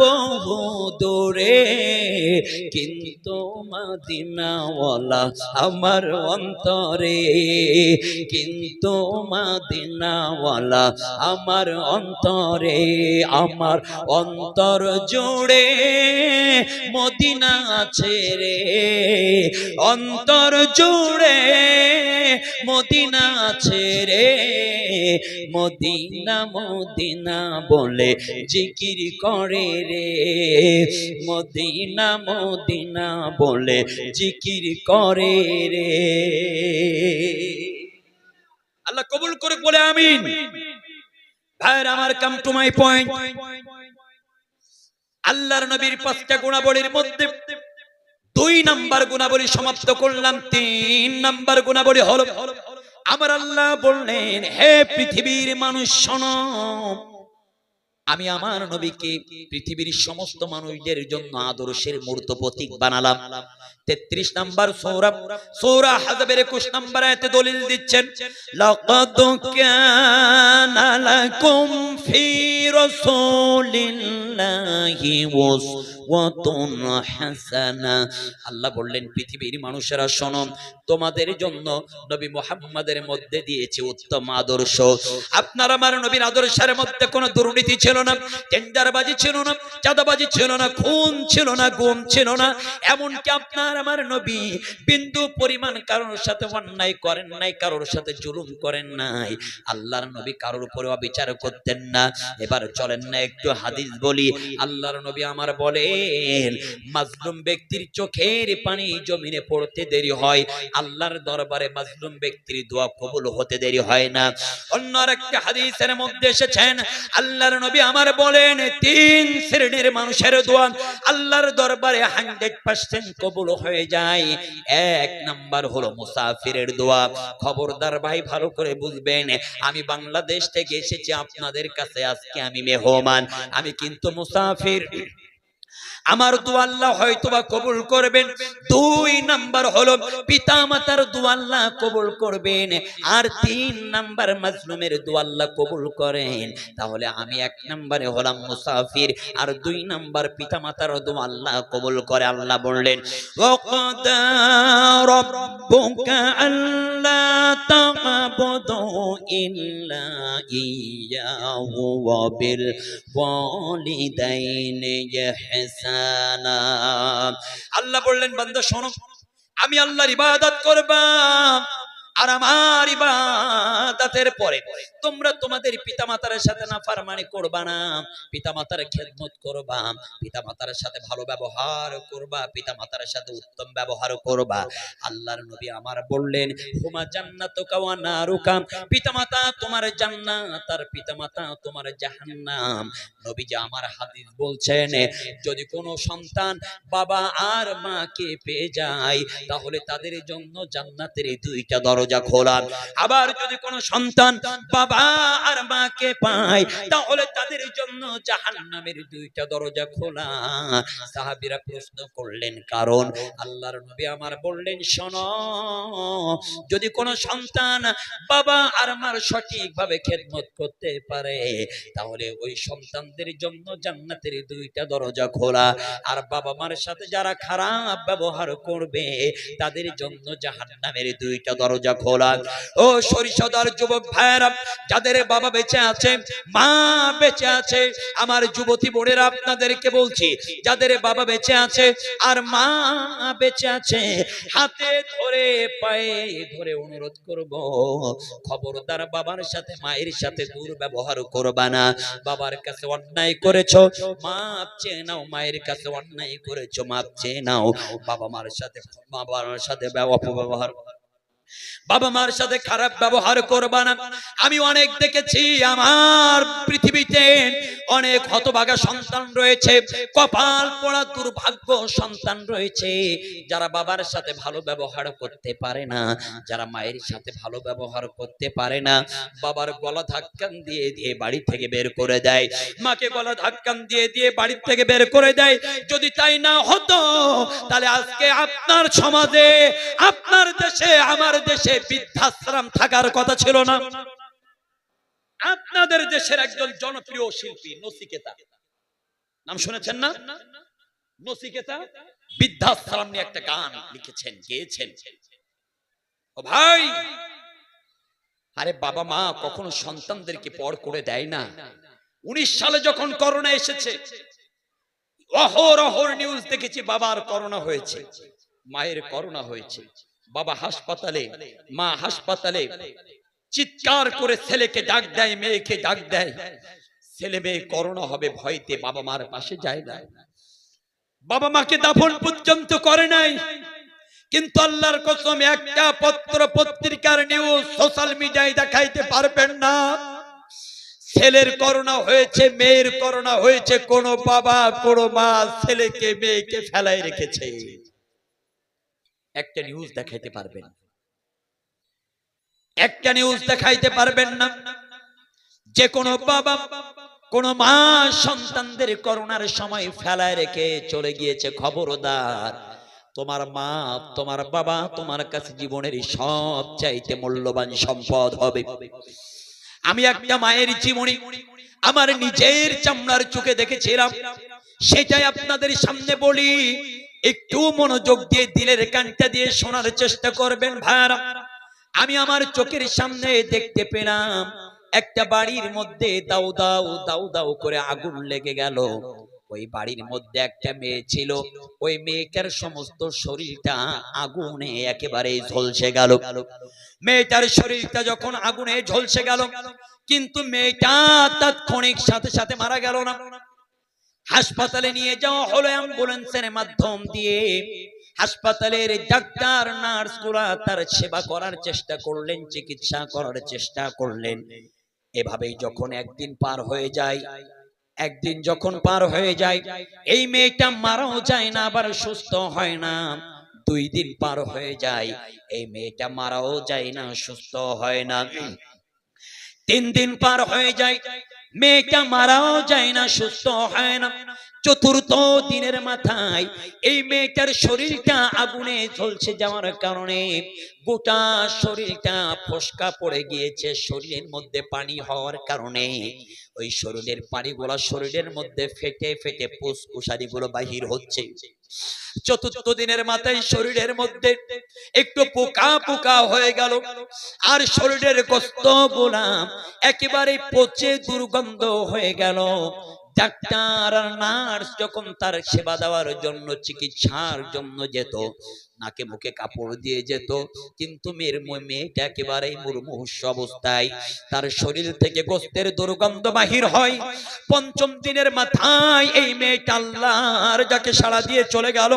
বহু দূরে, কিন্তু মদিনাওয়ালা আমার অন্তরে, কিন্তু মদিনাওয়ালা আমার অন্তরে। আমার অন্তর জুড়ে মদিনা আছে রে, অন্তর জুড়ে মদিনা আছে রে, মদিনা মদিনা বলে জিকির করে রে, মদিনা মদিনা বলে জিকির করে রে। আল্লাহ কবুল করে বলে আমিন। ভাইর আমার, কাম টু মাই পয়েন্ট। আল্লাহর নবীর 5টা গুণাবলীর মধ্যে 2 নাম্বার গুণাবলী সমাপ্ত করলাম। 3 নাম্বার গুণাবলী হলো আমার আল্লাহ বললেন, হে পৃথিবীর মানুষ শোনো, আমি আমার নবীকে পৃথিবীর সমস্ত মানুষদের জন্য আদর্শের মূর্ত প্রতীক বানালাম। 33 নাম্বার সূরা হাজবের 21 নাম্বার আয়াতে দলিল দিচ্ছেন, লাকাদ কানা লাকুম ফি রাসূলিল্লাহি উসওয়াতুন হাসানা। আল্লাহ বললেন পৃথিবীর মানুষেরা শোনো, তোমাদের জন্য নবী মুহাম্মাদের মধ্যে দিয়েছে উত্তম আদর্শ। আপনার আমার নবীর আদর্শের মধ্যে কোনো দুর্নীতি ছিল না, টেন্ডারবাজি ছিল না, চাঁদাবাজি ছিল না, খুন ছিল না, গুম ছিল না। এমনকি আপনার আমার নবী বিন্দু পরিমাণ কারোর সাথে অন্যায় করেন নাই, কারোর সাথে জুলুম করেন নাই। আল্লাহর নবী কারোর উপরে অবিচার করতেন না। এবার চলেন না একটু হাদিস বলি। আল্লাহর নবী আমার বলেন, মাজলুম ব্যক্তির চোখের পানি জমিনে পড়তে দেরি হয়, আল্লাহর দরবারে মাজলুম ব্যক্তির দোয়া কবুল হতে দেরি হয় না। অন্য আরেকটা হাদিসের মধ্যে এসেছেন, আল্লাহর নবী আমার বলেন, তিন শ্রেণীর মানুষের দোয়া আল্লাহর দরবারে 100% কবুল হয়ে যায়। এক নাম্বার হলো মুসাফিরের দোয়া। খবরদার ভাই, ভালো করে বুঝবেন, আমি বাংলাদেশ থেকে এসেছি আপনাদের কাছে, আজকে আমি মেহমান, আমি কিন্তু মুসাফির। আমার দোয়া আল্লাহ হয়তোবা কবুল করবেন। দুই নাম্বার হলো পিতা মাতার দোয়া আল্লাহ কবুল করবেন। আর তিন নাম্বার মাজলুমের দোয়া আল্লাহ কবুল করেন। তাহলে আমি এক নাম্বারে হলাম মুসাফির, আর দুই নাম্বার পিতা মাতার দোয়া আল্লাহ কবুল করে। আল্লাহ বললেন, ওয়াকাদা রাব্বুকা আল্লা তা'বুদু ইল্লা ইয়্যাহু ওয়া বিল ওয়ালিদাইনি ইহসানা। আল্লাহ বললেন, বান্দা শোনো, আমি আল্লাহর ইবাদত করবা, আর আমার ইবাদতের পরে তোমরা তোমাদের পিতামাতার সাথে নাফরমানি করবা না, পিতামাতার খেদমত করবা, পিতামাতার সাথে ভালো ব্যবহার করবা, পিতামাতার সাথে উত্তম ব্যবহার করবা। আল্লাহর নবী আমার বললেন, হুমা জান্নাতুকা ওয়া নারুকা, পিতামাতা তোমার জান্নাত আর পিতামাতা তোমার জাহান্নাম। নবীজি আমার হাদিস বলছেন, যদি কোনো সন্তান বাবা আর মাকে পেয়ে যায়, তাহলে তাদের জন্য জান্নাতের দুইটা দরজা খোলা। আবার যদি কোনো সন্তান বাবা আর মাকে পায়, তাহলে তাদের জন্য জাহান্নামের দুইটা দরজা খোলা। সাহাবীরা প্রশ্ন করলেন কারণ? আল্লাহর নবী আমার বললেন, শোনো, যদি কোনো সন্তান বাবা আর মার সঠিকভাবে খেদমত করতে পারে, তাহলে ওই সন্তানদের জন্য জান্নাতের দুইটা দরজা খোলা। আর বাবা মার সাথে যারা খারাপ ব্যবহার করবে, তাদের জন্য জাহান্নামের দুইটা দরজা খোলা। ও সরিষাদার যুবক ভাইরা, যাদের বাবা বেঁচে আছে, মা বেঁচে আছে, আমার যুবতী বোনেরা আপনাদেরকে বলছি, যাদের বাবা বেঁচে আছে আর মা বেঁচে আছে, হাতে ধরে পায়ে ধরে অনুরোধ করব, খবরদার বাবার সাথে মায়ের সাথে দুর্ব্যবহার করবা না। বাবার কাছে অন্যায় করেছো, মাপ চেয়ে নাও। মায়ের কাছে অন্যায় করেছো, মাপ চেয়ে নাও। বাবা মার সাথে অপব্যবহার, বাবা মার সাথে খারাপ ব্যবহার করবা না। আমি অনেক দেখেছি, আমার পৃথিবীতে অনেক হতভাগা সন্তান রয়েছে, কপাল পোড়া দুর্ভাগ্য সন্তান রয়েছে, যারা বাবার সাথে ভালো ব্যবহার করতে পারে না, যারা মায়ের সাথে ভালো ব্যবহার করতে পারে না। বাবার গলা ধাক্কান দিয়ে দিয়ে বাড়ি থেকে বের করে দেয়, মাকে গলা ধাক্কান দিয়ে দিয়ে বাড়ি থেকে বের করে দেয়। যদি তাই না হতো, তাহলে আজকে আপনার সমাজে, আপনার দেশে, আমার দেশে বৃদ্ধাশ্রম থাকার কথা ছিল না। আপনাদের দেশের একজন জনপ্রিয় শিল্পী নচিকেতা, নাম শুনেছেন না? নচিকেতা বৃদ্ধাশ্রম নিয়ে একটা গান লিখেছেন, গেয়েছেন। ও ভাই, আরে বাবা মা কখনো সন্তানদেরকে পর করে দেয় না। 19 সালে যখন করোনা এসেছে, অহরহ নিউজ দেখেছি, বাবার করোনা হয়েছে, মায়ের করোনা হয়েছে। বাবা হাসপাতালে, মা হাসপাতালে, চিৎকার করে ছেলেকে ডাক দেয়, মেয়েকে ডাক দেয়। ছেলে মেয়ে করোনা হবে ভয়তে বাবা মার পাশে যায় না, বাবা মাকে দাফন পর্যন্ত করে নাই। কিন্তু আল্লাহর কসম, একটা পত্র পত্রিকার নিউজ সোশ্যাল মিডিয়ায় দেখাইতে পারবেন না। ছেলের করোনা হয়েছে, মেয়ের করোনা হয়েছে, কোন বাবা কোন মা ছেলেকে মেয়েকে ফেলায় রেখেছে, একটা নিউজ দেখাইতে পারবেন, একটা নিউজ দেখাইতে পারবেন না। যে কোনো বাবা কোন মা সন্তানদের করোনার সময় ফেলায় রেখে চলে গিয়েছে, খবরদার, তোমার মা, তোমার বাবা তোমার কাছে জীবনের সব চাইতে মূল্যবান সম্পদ হবে। আমি একটা মায়ের জীবনী আমার নিজের চামড়ার চোখে দেখেছিলাম। সেটাই আপনাদের সামনে বলি, একটু মনোযোগ দিয়ে দিলের কানটা দিয়ে শোনার চেষ্টা করবেন ভাইরা। আমি আমার চোখের সামনে দেখতে পেলাম একটা বাড়ির মধ্যে দাউ দাউ দাউ দাউ করে আগুন লেগে গেল। ওই বাড়ির মধ্যে একটা মেয়ে ছিল, ওই মেয়েটার সমস্ত শরীরটা আগুনে একেবারে ঝলসে গেল। মেয়েটার শরীরটা যখন আগুনে ঝলসে গেল, কিন্তু মেয়েটা তাৎক্ষণিক সাথে সাথে মারা গেল না। হাসপাতালে নিয়ে যাওয়া হলো অ্যাম্বুলেন্সের মাধ্যম দিয়ে। হাসপাতালের ডাক্তার নার্স গুলা তার সেবা করার চেষ্টা করলেন, চিকিৎসা করার চেষ্টা করলেন। এভাবেই যখন একদিন পার হয়ে যায়, একদিন যখন পার হয়ে যায়, এই মেয়েটা মারাও যায় না, আবার সুস্থ হয় না। 2 দিন পার হয়ে যায়, এই মেয়েটা মারাও যায় না, সুস্থ হয় না। 3 দিন পার হয়ে যায়, মেয়েটা মারাও যায় না, সুস্থ হয় না। 4র্থ দিনের মাথায় এই মেয়েটার শরীরটা আগুনে ঝলসে যাওয়ার কারণে গোটা শরীরটা ফসকা পড়ে গিয়েছে। শরীরের মধ্যে পানি হওয়ার কারণে ওই শরীরের পানিগুলো শরীরের মধ্যে ফেটে ফেটে ফুসফুসারিগুলো বাহির হচ্ছে। 4র্থ দিনের মাথায় শরীরের মধ্যে একটু পোকা পোকা হয়ে গেল, আর শরীরের গোশতগুলা একেবারে পচে দুর্গন্ধ হয়ে গেল। ডাক্তার আর নার্স যখন তার সেবা দেওয়ার জন্য, চিকিৎসার জন্য যেত, নাকে মুখে কাপড় দিয়ে যেত, কিন্তু মেয়েটা একেবারেই মুমূর্ষু অবস্থায়, তার শরীর থেকে গোশতের দুর্গন্ধ বাহির হয়। 5ম দিনের মাথায় এই মেয়েটা আল্লাহর যাকে সাড়া দিয়ে চলে গেল।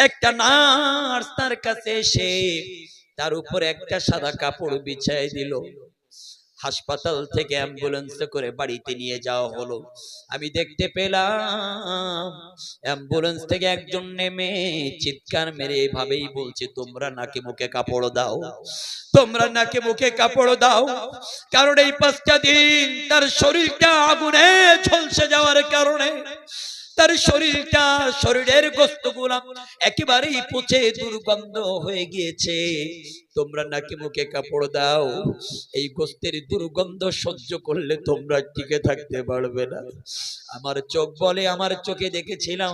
একটা নার্স তার কাছে এসে তার উপরে একটা সাদা কাপড় বিছাই দিল। হাসপাতাল থেকে অ্যাম্বুলেন্সে করে বাড়িতে নিয়ে যাওয়া হলো। আমি দেখতে পেলাম অ্যাম্বুলেন্স থেকে একজন নেমে চিৎকার মেরে এভাবেই বলছে, তোমরা নাকে মুখে কাপড় দাও, তোমরা নাকে মুখে কাপড় দাও। কারণ এই 5টা দিন তার শরীরটা আগুনে ঝলসে যাওয়ার কারণে তার শরীরটা, শরীরের গোশতগুলো একেবারেই পচে দুর্গন্ধ হয়ে গিয়েছে। তোমরা নাকি মুখে কাপড় দাও, এই গোশতের দুর্গন্ধ সহ্য করলে তোমরা টিকে থাকতে পারবে না। আমার চোখ বলে, আমার চোখে দেখেছিলাম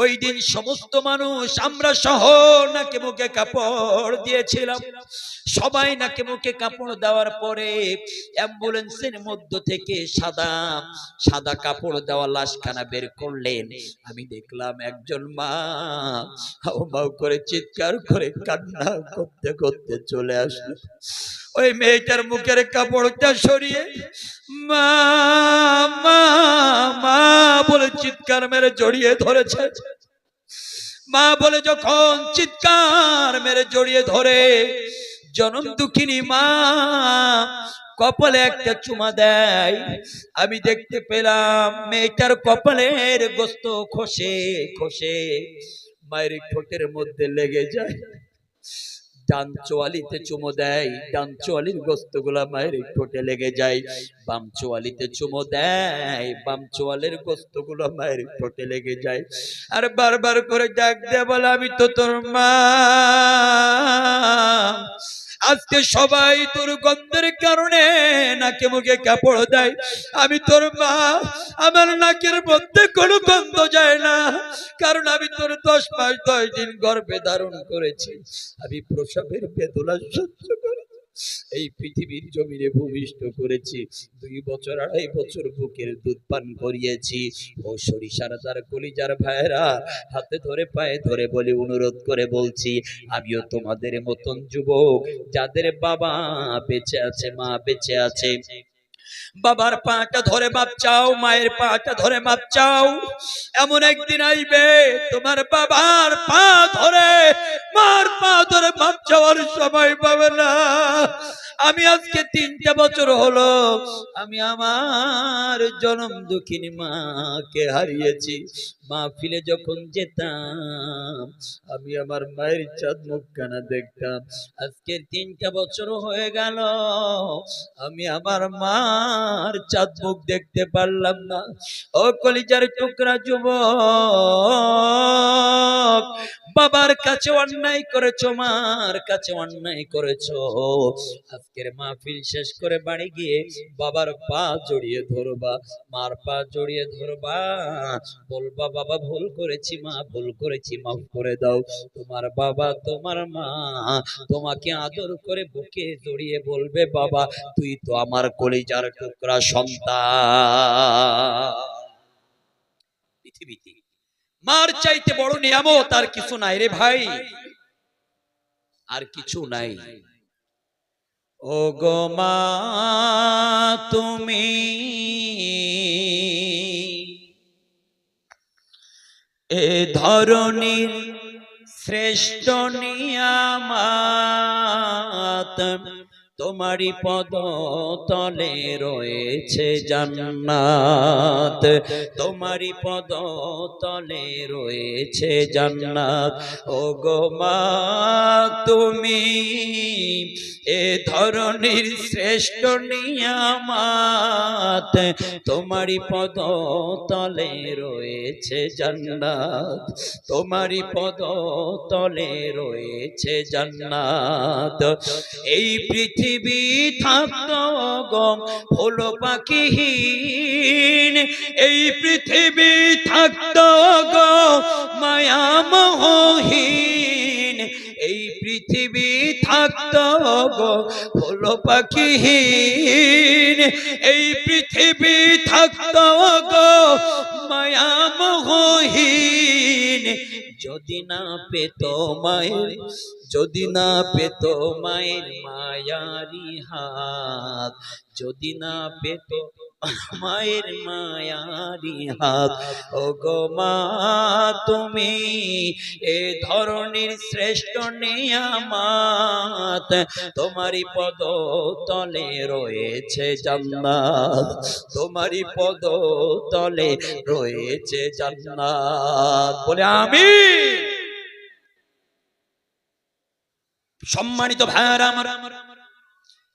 ওই দিন সমস্ত মানুষ, আমরা সহ নাকি মুখে কাপড় দিয়েছিলাম। সবাই নাকি মুখে কাপড় দেওয়ার পরে অ্যাম্বুলেন্সের মধ্য থেকে সাদা সাদা কাপড় দেওয়া লাশখানা বের করলেন। আমি দেখলাম একজন মা হাউমাউ করে চিৎকার করে কান্না করতে করতে চলে আসলো। ওই মেয়েটার মুখের কাপড়টা সরিয়ে মা মা মা বলে চিৎকার মেরে জড়িয়ে ধরেছে। মা বলে যখন চিৎকার মেরে জড়িয়ে ধরে, জনম দুঃখিনী মা কপালে একটা চুমা দেয়। আমি দেখতে পেলাম মেয়েটার কপালের গোশত খসে খসে মায়ের ঠোঁটের মধ্যে লেগে যায়। ডান চোয়ালিতে চুমো দেয়, ডান চোয়ালির গোশতগুলা মায়ের ঠোঁটে লেগে যায়। বাম চোয়ালিতে চুমো দেয়, বাম চোয়ালের গোশতগুলো মায়ের ঠোঁটে লেগে যায়। আর বারবার করে ডাক দেয়া বলে, আমি তো তোর মা। আজকে সবাই তোর গন্ধের কারণে নাকে মুখে কাপড় দেয়, আমি তোর মা, আমার নাকের মধ্যে কোনো গন্ধ যায় না, কারণ আমি তোর 10 মাস 10 দিন গর্ভে ধারণ করেছি। আমি প্রসবের বেদনা সহ্য করে এই পৃথিবীর জমিনে ভূমিষ্ঠ করেছি। 2 বছর 2.5 বছর বুকের দুধ পান করিয়েছি। ও সরিষার তার কলিজার ভাইরা, হাতে ধরে পায়ে ধরে বলি, অনুরোধ করে বলছি, আমিও তোমাদের মতন যুবক, যাদের বাবা বেঁচে আছে, মা বেঁচে আছে, বাবার পাটা ধরে মাপ চাও, মায়ের পাটা ধরে মাপ চাও। এমন একদিন আইবে তোমার বাবার পা ধরে, মার পা ধরে মাপ চাওয়ার সময় পাবে না। আমি আজকে 3টা বছর হলো আমি আমার জনম দুঃখিনী মাকে হারিয়েছি। মাহফিলে যখন যেতাম আমি আমার মায়ের চাঁদ মুখখানা দেখতাম। আজকে 3টা বছর হয়ে গেল আমি আমার মা আর চাঁদ মুখ দেখতে পারলাম না। ও কলিজার টুকরা যুবক, বাবার কাছে অন্যায় করেছো, মার কাছে অন্যায় করেছো। আজকের মাহফিল শেষ করে বাড়ি গিয়ে বাবার পা জড়িয়ে ধরবা, মার পা জড়িয়ে ধরবা, বলবা বাবা ভুল করেছি, মা ভুল করেছি, মাফ করে দাও। তোমার বাবা তোমার মা তোমাকে আদর করে বুকে জড়িয়ে বলবে বাবা তুই তো আমার কলিজার টুকরা সন্তান। পৃথিবীতে মার চাইতে বড় নিয়ামত আর কিছু নাই রে ভাই, আর কিছু নাই। ও গো মা তুমি এ ধরনীর শ্রেষ্ঠ নিয়ামত, তোমারি পদ তলে রয়েছে জান্নাত, তোমারি পদ তলে রয়েছে জান্নাত। ও গো মা তুমি এ ধরনের শ্রেষ্ঠ নিয়ামত, তোমারি পদ তলে রয়েছে জান্নাত, তোমারি পদ তলে রয়েছে জান্নাত। এই পৃথিবী থাকতো গো ফুল পাখিহীন, এই পৃথিবী থাকতো গো মায়া মোহহীন, এই পৃথিবী থাকতো গো ফুল পাখিহীন, এই পৃথিবী থাকতো গো মায়া মোহহীন। যদি না পেত মায়ের, যদি না পেত মায়ের মায়ারি হাত, যদি না পেত মায়ের মায়ারি হাত। ও গো মা তুমি এ ধরনের শ্রেষ্ঠ নিয়ামত, তোমারি পদ তলে রয়েছে জান্নাত, তোমারি পদ তলে রয়েছে জান্নাত। বলে আমিন। সম্মানিত ভাইরা আমার,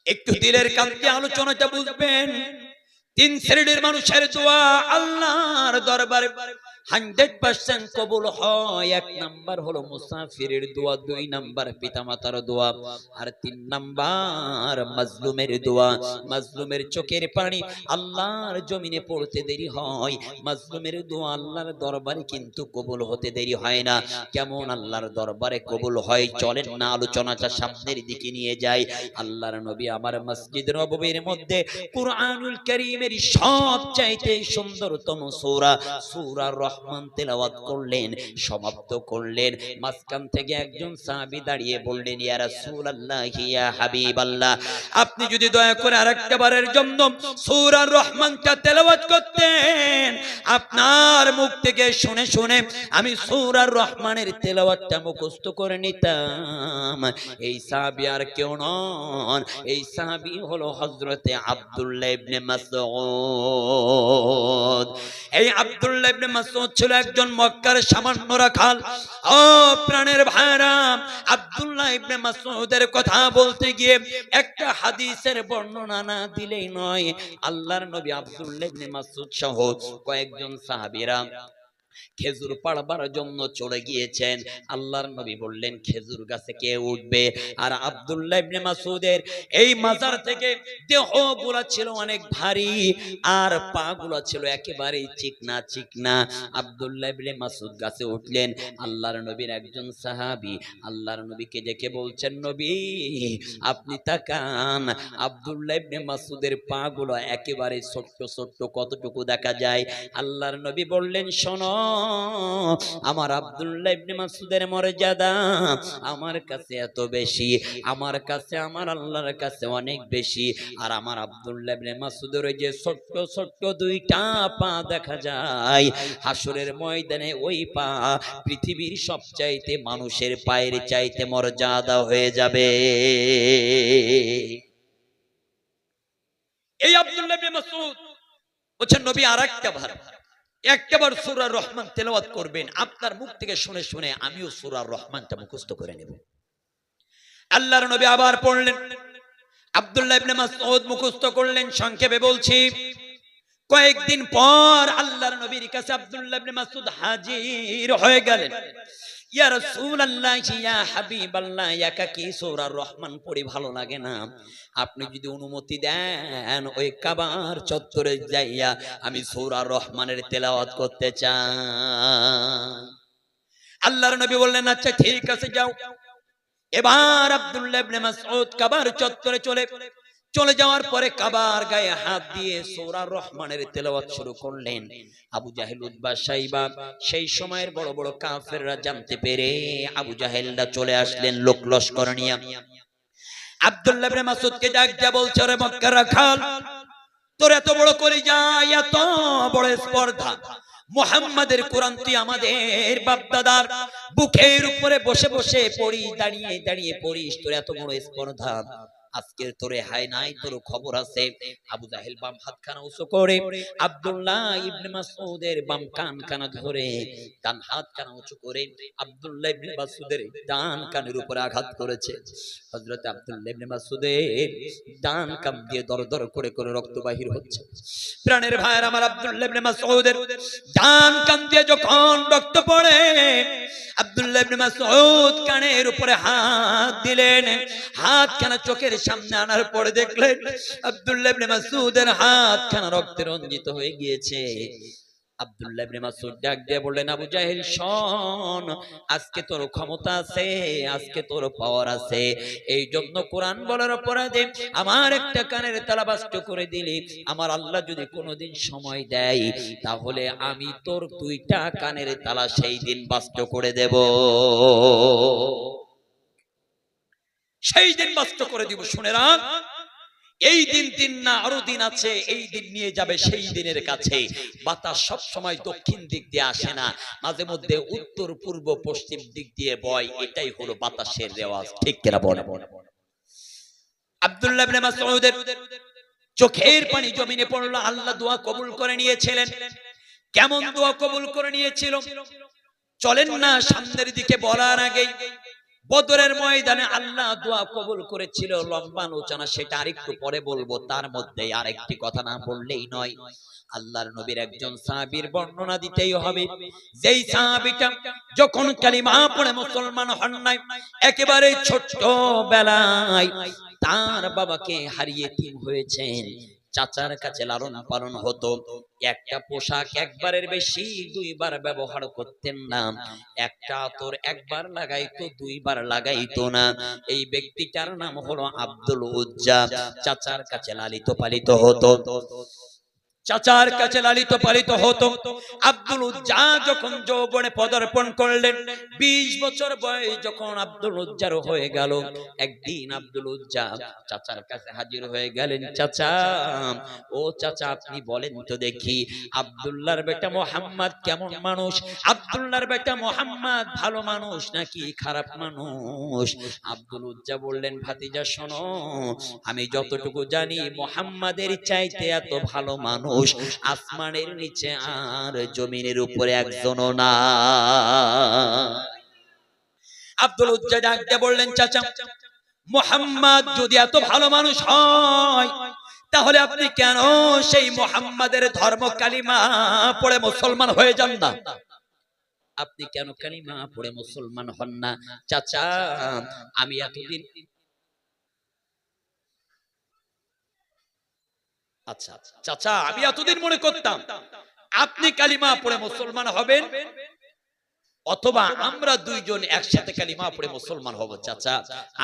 একটু দিলের কান্তি আলোচনাটা বুঝবেন। তিন শ্রেণীর মানুষের দোয়া আল্লাহর দরবারে 100% কবুল হয়। এক নাম্বার হলো মুসাফিরের দোয়া, দুই নাম্বার পিতামাতার দোয়া, আর তিন নাম্বার মাজলুমের দোয়া। মাজলুমের চোখের পানি আল্লাহর জমিনে পড়তে দেরি হয়, মাজলুমের দোয়া আল্লাহর দরবারে কিন্তু কবুল হতে দেরি হয় না। কেমন আল্লাহর দরবারে কবুল হয় চলেন না আলোচনাটা সামনের দিকে নিয়ে যাই। আল্লাহর নবী আমার মসজিদ নববীর মধ্যে কুরআনুল কারীমের সবচাইতে সুন্দরতম সূরা সূরা রহমান তেলাওয়াত করলেন, সমাপ্ত করলেন। মাঝখান থেকে একজন সাহাবী দাঁড়িয়ে বললেন ইয়া রাসূলুল্লাহ ইয়া হাবিবাল্লাহ, আপনি যদি দয়া করে আরেকটা বারের জন্য সূরা রহমানটা তেলাওয়াত করতেন, আপনার মুখ থেকে শুনে শুনে আমি সূরা রহমানের তেলাওয়াতটা মুখস্থ করে নিতাম। এই সাহাবী আর কেউ নন, এই সাহাবী হলো হযরতে আব্দুল্লাহ ইবনে মাসউদ। এই আব্দুল্লাহ ইবনে মাসউদ ছিল একজন মক্কার সামান্য রাখাল। ও প্রাণের ভাইরা, আব্দুল্লাহ ইবনে মাসউদের কথা বলতে গিয়ে একটা হাদিসের বর্ণনা না দিলেই নয়। আল্লাহর নবী আব্দুল্লাহ ইবনে মাসউদ সহ কয়েকজন সাহাবীরা খেজুর পাড়বার জন্য চলে গিয়েছেন। আল্লাহর নবী বললেন খেজুর গাছে কে উঠবে? আর আব্দুল্লাহ ইবনে মাসউদের এই মাজার থেকে দেহগুলো ছিল অনেক ভারী, আর পাগুলো ছিল একেবারে চিকনা চিকনা। আব্দুল্লাহ ইবনে মাসউদ গাছে উঠলেন। আল্লাহর নবীর একজন সাহাবী আল্লাহর নবীকে দেখে বলছেন নবী আপনি তাকান, আব্দুল্লাহ ইবনে মাসউদের পাগুলো একেবারে ছোট্ট ছোট্ট, কতটুকু দেখা যায়? আল্লাহর নবী বললেন শোনো, আমার আব্দুল্লাহ ইবনে মাসউদের মর্যাদা আমার কাছে এত বেশি, আমার কাছে আমার আল্লাহর কাছে অনেক বেশি। আর আমার আব্দুল্লাহ ইবনে মাসউদের ওই যে ছোট্ট ছোট্ট দুইটা পা দেখা যায়, হাসরের ময়দানে ওই পা পৃথিবীর সবচাইতে মানুষের পায়ের চাইতে মর্যাদা হয়ে যাবে। এই আব্দুল্লাহ ইবনে মাসউদ বলেন নবী একবার সূরা রহমান তেলাওয়াত করবেন, আপনার মুখ থেকে শুনে শুনে আমিও সূরা রহমানটা মুখস্থ করে নেব। আল্লাহর নবী আবার পড়লেন, আব্দুল্লাহ ইবনে মাসউদ মুখস্থ করলেন। সংক্ষেপে বলছি, কয়েকদিন পর আল্লাহর নবীর কাছে আব্দুল্লাহ ইবনে মাসউদ হাজির হয়ে গেলেন। ইয়া রাসূলুল্লাহ, ইয়া হাবিবাল্লাহ, একাকী সূরা রহমান পড়ে ভালো লাগে না, আপনি যদি অনুমতি দেন ওই কাবার চত্বরে যাইয়া আমি সূরা রহমানের তেলাওয়াত করতে চাই। আল্লাহর নবী বললেন, আচ্ছা ঠিক আছে যাও। এবার আব্দুল্লাহ ইবনে মাসউদ কাবার চত্বরে চলে যাওয়ার পরে কাবার গায়ে হাত দিয়ে সূরা রহমানের তেলাওয়াত শুরু করলেন। আবু জাহেল, উতবা, শাইবা, সেই সময়ের বড় বড় কাফেররা জানতে পেরে আবু জাহেলরা চলে আসলেন লোক লস্কর নিয়ে। আব্দুল্লাহ ইবনে মাসউদকে ডাক দিয়া বলছে, রে মক্কার রাখাল, তোর এত বড় কলিজা, এত বড় স্পর্ধা, মুহাম্মাদের কোরআন তুই আমাদের বাপদাদার বুকের উপরে বসে বসে পড়িস, দাঁড়িয়ে দাঁড়িয়ে পড়িস, তোর এত বড় স্পর্ধা, আজকের তোরে হায় নাই, তোর খবর আছে। আবু জাহেল বাম হাতখানা উঁচু করে আব্দুল্লাহ ইবনে মাসউদের বাম কানখানা ধরে ডান হাতখানা উঁচু করে আব্দুল্লাহ ইবনে মাসউদের ডান কানের উপরে আঘাত করেছে। হযরত আব্দুল্লাহ ইবনে মাসউদের ডান কান দিয়ে দরদর করে করে রক্ত বাহির হচ্ছে। প্রাণের ভাইয়ের আমার, আব্দুল্লাহ ইবনে মাসউদের ডান কান দিয়ে যখন রক্ত পড়ে, আব্দুল্লাহ ইবনে মাসউদ কানের উপরে হাত দিলেন। হাতখানা চোখের সামনে আনার পরে দেখলেন আব্দুল্লাহ ইবনে মাসউদের হাতখানা রক্তে রঞ্জিত হয়ে গিয়েছে। আব্দুল্লাহ ইবনে মাসউদ ডাক দিয়ে বললেন, আবু জাহেল শোন, আজকে তোর ক্ষমতা আছে, আজকে তোর পাওয়ার আছে, এই জন্য কোরআন বলার অপরাধে আমার একটা কানের তালা বাস্ট করে দিলি, আমার আল্লাহ যদি কোনোদিন সময় দেয় তাহলে আমি তোর দুইটা কানের তালা সেই দিন বাস্ট করে দেব, সেই দিন বাস্ট করে দিব। শুনে রাখ, এই দিন না আরো দিন আছে, এই দিন নিয়ে যাবে সেই দিনের কাছে। বাতাস সব সময় দক্ষিণ দিক দিয়ে আসে না, মাঝে মধ্যে উত্তর পূর্ব পশ্চিম দিক দিয়ে বয়, এটাই হলো বাতাসের রেওয়াজ, ঠিক কিনা বলে? আব্দুল্লাহ ইবনে মাসউদের চোখের পানি জমিনে পড়লো। আল্লাহ দোয়া কবুল করে নিয়েছিলেন। কেমন দোয়া কবুল করে নিয়েছিল চলেন না সামনের দিকে বলার আগেই বদরের ময়দানে আল্লাহ দোয়া কবুল করেছিল, লম্বা আলোচনা সেটা আরেকটু পরে বলবো। তার মধ্যে আরেকটি কথা না বললেই নয়, আল্লাহর নবীর একজন সাহাবীর বর্ণনা দিতেই হবে, যেই সাহাবীটা যখন কালিমা পড়ে মুসলমান হন নাই, একেবারে ছোট্ট বেলায় তার বাবাকে হারিয়ে এতিম হয়েছেন, চাচার কাছে লালন পালন হতো, একটা পোশাক একবারের বেশি দুইবার ব্যবহার করতেন না, একটা আতর একবার লাগাইতো দুইবার লাগাইতো না। এই ব্যক্তিটার নাম হলো আব্দুল উজ্জা। চাচার কাছে লালিত পালিত হতো, চাচার কাছে লালিত পালিত হতো। আব্দুল উজ্জা যখন যৌবনে পদার্পণ করলেন, 20 বছর বয়স যখন আব্দুল উজ্জার হয়ে গেল, একদিন আব্দুল উজ্জা চাচার কাছে হাজির হয়ে গেলেন। চাচা, ও চাচা, আপনি বলেন তো দেখি আব্দুল্লাহর বেটা মোহাম্মদ কেমন মানুষ? আব্দুল্লাহর বেটা মোহাম্মদ ভালো মানুষ নাকি খারাপ মানুষ? আব্দুল উজ্জা বললেন, ভাতিজা শোনো, আমি যতটুকু জানি মোহাম্মদের চাইতে এত ভালো মানুষ আসমানের নিচে আর জমিনের উপরে একজনও না। আব্দুল উজ্জা ডাক দিয়ে বললেন, চাচা, মুহাম্মদ যদি এত ভালো মানুষ হয় তাহলে আপনি কেন সেই মুহাম্মাদের ধর্ম কালিমা পড়ে মুসলমান হয়ে যান না? আপনি কেন কালিমা পড়ে মুসলমান হন না? চাচা, আমি এতদিন আচ্ছা চাচা, আমি এতদিন মনে করতাম আপনি কালিমা পড়ে মুসলমান হবেন অথবা আমরা দুইজন একসাথে কালিমা পড়ে মুসলমান হব। চাচা,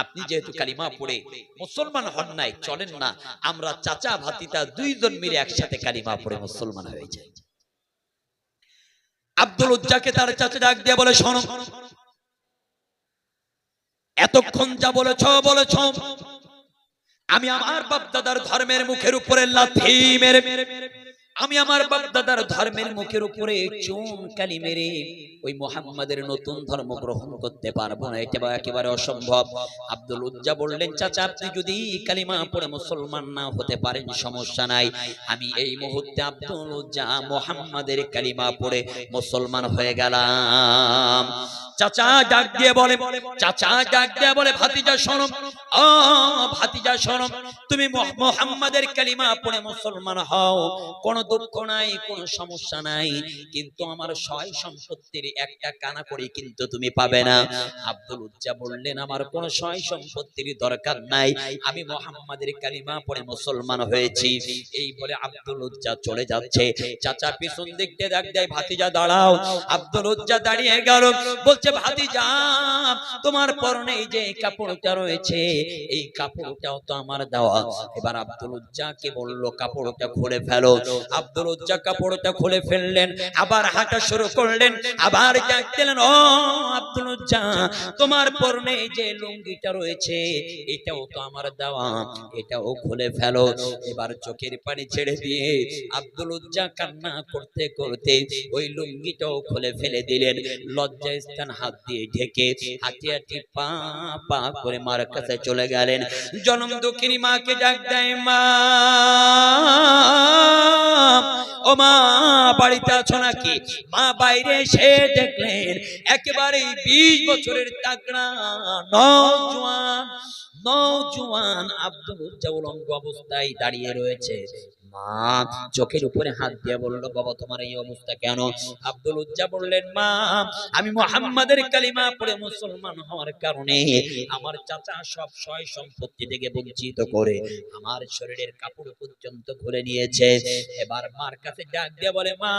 আপনি যেহেতু কালিমা পড়ে মুসলমান হন নাই, চলেন না আমরা চাচা ভাতিটা দুইজন মিলে একসাথে কালিমা পড়ে মুসলমান হয়ে যাই। আব্দুল উজ্জাকে তার চাচা ডাক দিয়ে বলে, শোনো, এতক্ষণ যা বলেছ আমি আমার বাপ দাদার ধর্মের মুখের উপরে লাথি মেরে আমি আমার বাপ দাদার ধর্মের মুখের উপরে চুন কালি মেরে ওই মুহাম্মাদের নতুন ধর্ম গ্রহণ করতে পারবো না, এটা একেবারে অসম্ভব। আব্দুল উজ্জা বললেন, চাচা আপনি যদি কালিমা পড়ে মুসলমান না হতে পারেন সমস্যা নাই, আমি এই মুহূর্তে আব্দুল উজ্জা মুহাম্মাদের কালিমা পড়ে মুসলমান হয়ে গেলাম। চাচা ডাক দিয়ে বলে, চাচা ডাক দিয়ে বলে, ভাতিজা শোনো, ও ভাতিজা শোনো, তুমি মুহাম্মাদের কালিমা পড়ে মুসলমান হও, কোনো দুঃখ নাই, কোনো সমস্যা নাই, কিন্তু আমার সয় সম্পত্তির একটা কানা করে কিন্তু তুমি পাবে না। আব্দুল উজ্জা বললেন, আমার কোনো সয় সম্পত্তির দরকার নাই, আমি মুহাম্মাদের কালিমা পড়ে মুসলমান হয়েছি। এই বলে আব্দুল উজ্জা চলে যাচ্ছে। চাচা পিছন দিক দিয়ে ডাক দেয়, ভাতিজা দাঁড়াও। আব্দুল উজ্জা দাঁড়িয়ে গেল, বলছে, ভাতিজা তোমার পরনে এই যে কাপড়টা রয়েছে, এই কাপড়টাও তো আমার দেওয়া। এবার আব্দুল উজ্জাকে বলল, কাপড়টা খুলে ফেলো। আব্দুল উজ্জা কাপড়টা খুলে ফেললেন, আবার হাঁটা শুরু করলেন, আবার ডাক দিলেন, ও আব্দুল উজ্জা তোমার পরনে যে লুঙ্গিটা রয়েছে এটাও তো আমার দেওয়া, এটাও খুলে ফেলো। এবার চোখের পানি ছেড়ে দিয়ে আব্দুল উজ্জা কান্না করতে করতে ওই লুঙ্গিটাও খুলে ফেলে দিলেন। লজ্জা স্থান হাত দিয়ে ঢেকে হাঁটি হাঁটি পা পা করে মার কাছে চলে গেলেন। জনম দুঃখিনী মাকে ডাক দেয়, মা ও মা বাড়িতে আছো নাকি? মা বাইরে এসে দেখলেন একেবারে 20 বছরের তাগড়া নওজোয়ান আব্দুল উজ্জা উলঙ্গ অবস্থায় দাঁড়িয়ে রয়েছে। মা চোখের উপরে হাত দিয়ে বলল, বাবা তোমার এই অবস্থা কেন? আব্দুল উজ্জা বললেন, মা আমি মুহাম্মাদের কালিমা পড়ে মুসলমান হওয়ার কারণে আমার চাচা সব সয় সম্পত্তি থেকে বঞ্চিত করে আমার শরীরের কাপড় পর্যন্ত খুলে নিয়েছে। এবার মার কাছে ডাক দিয়ে বলে, মা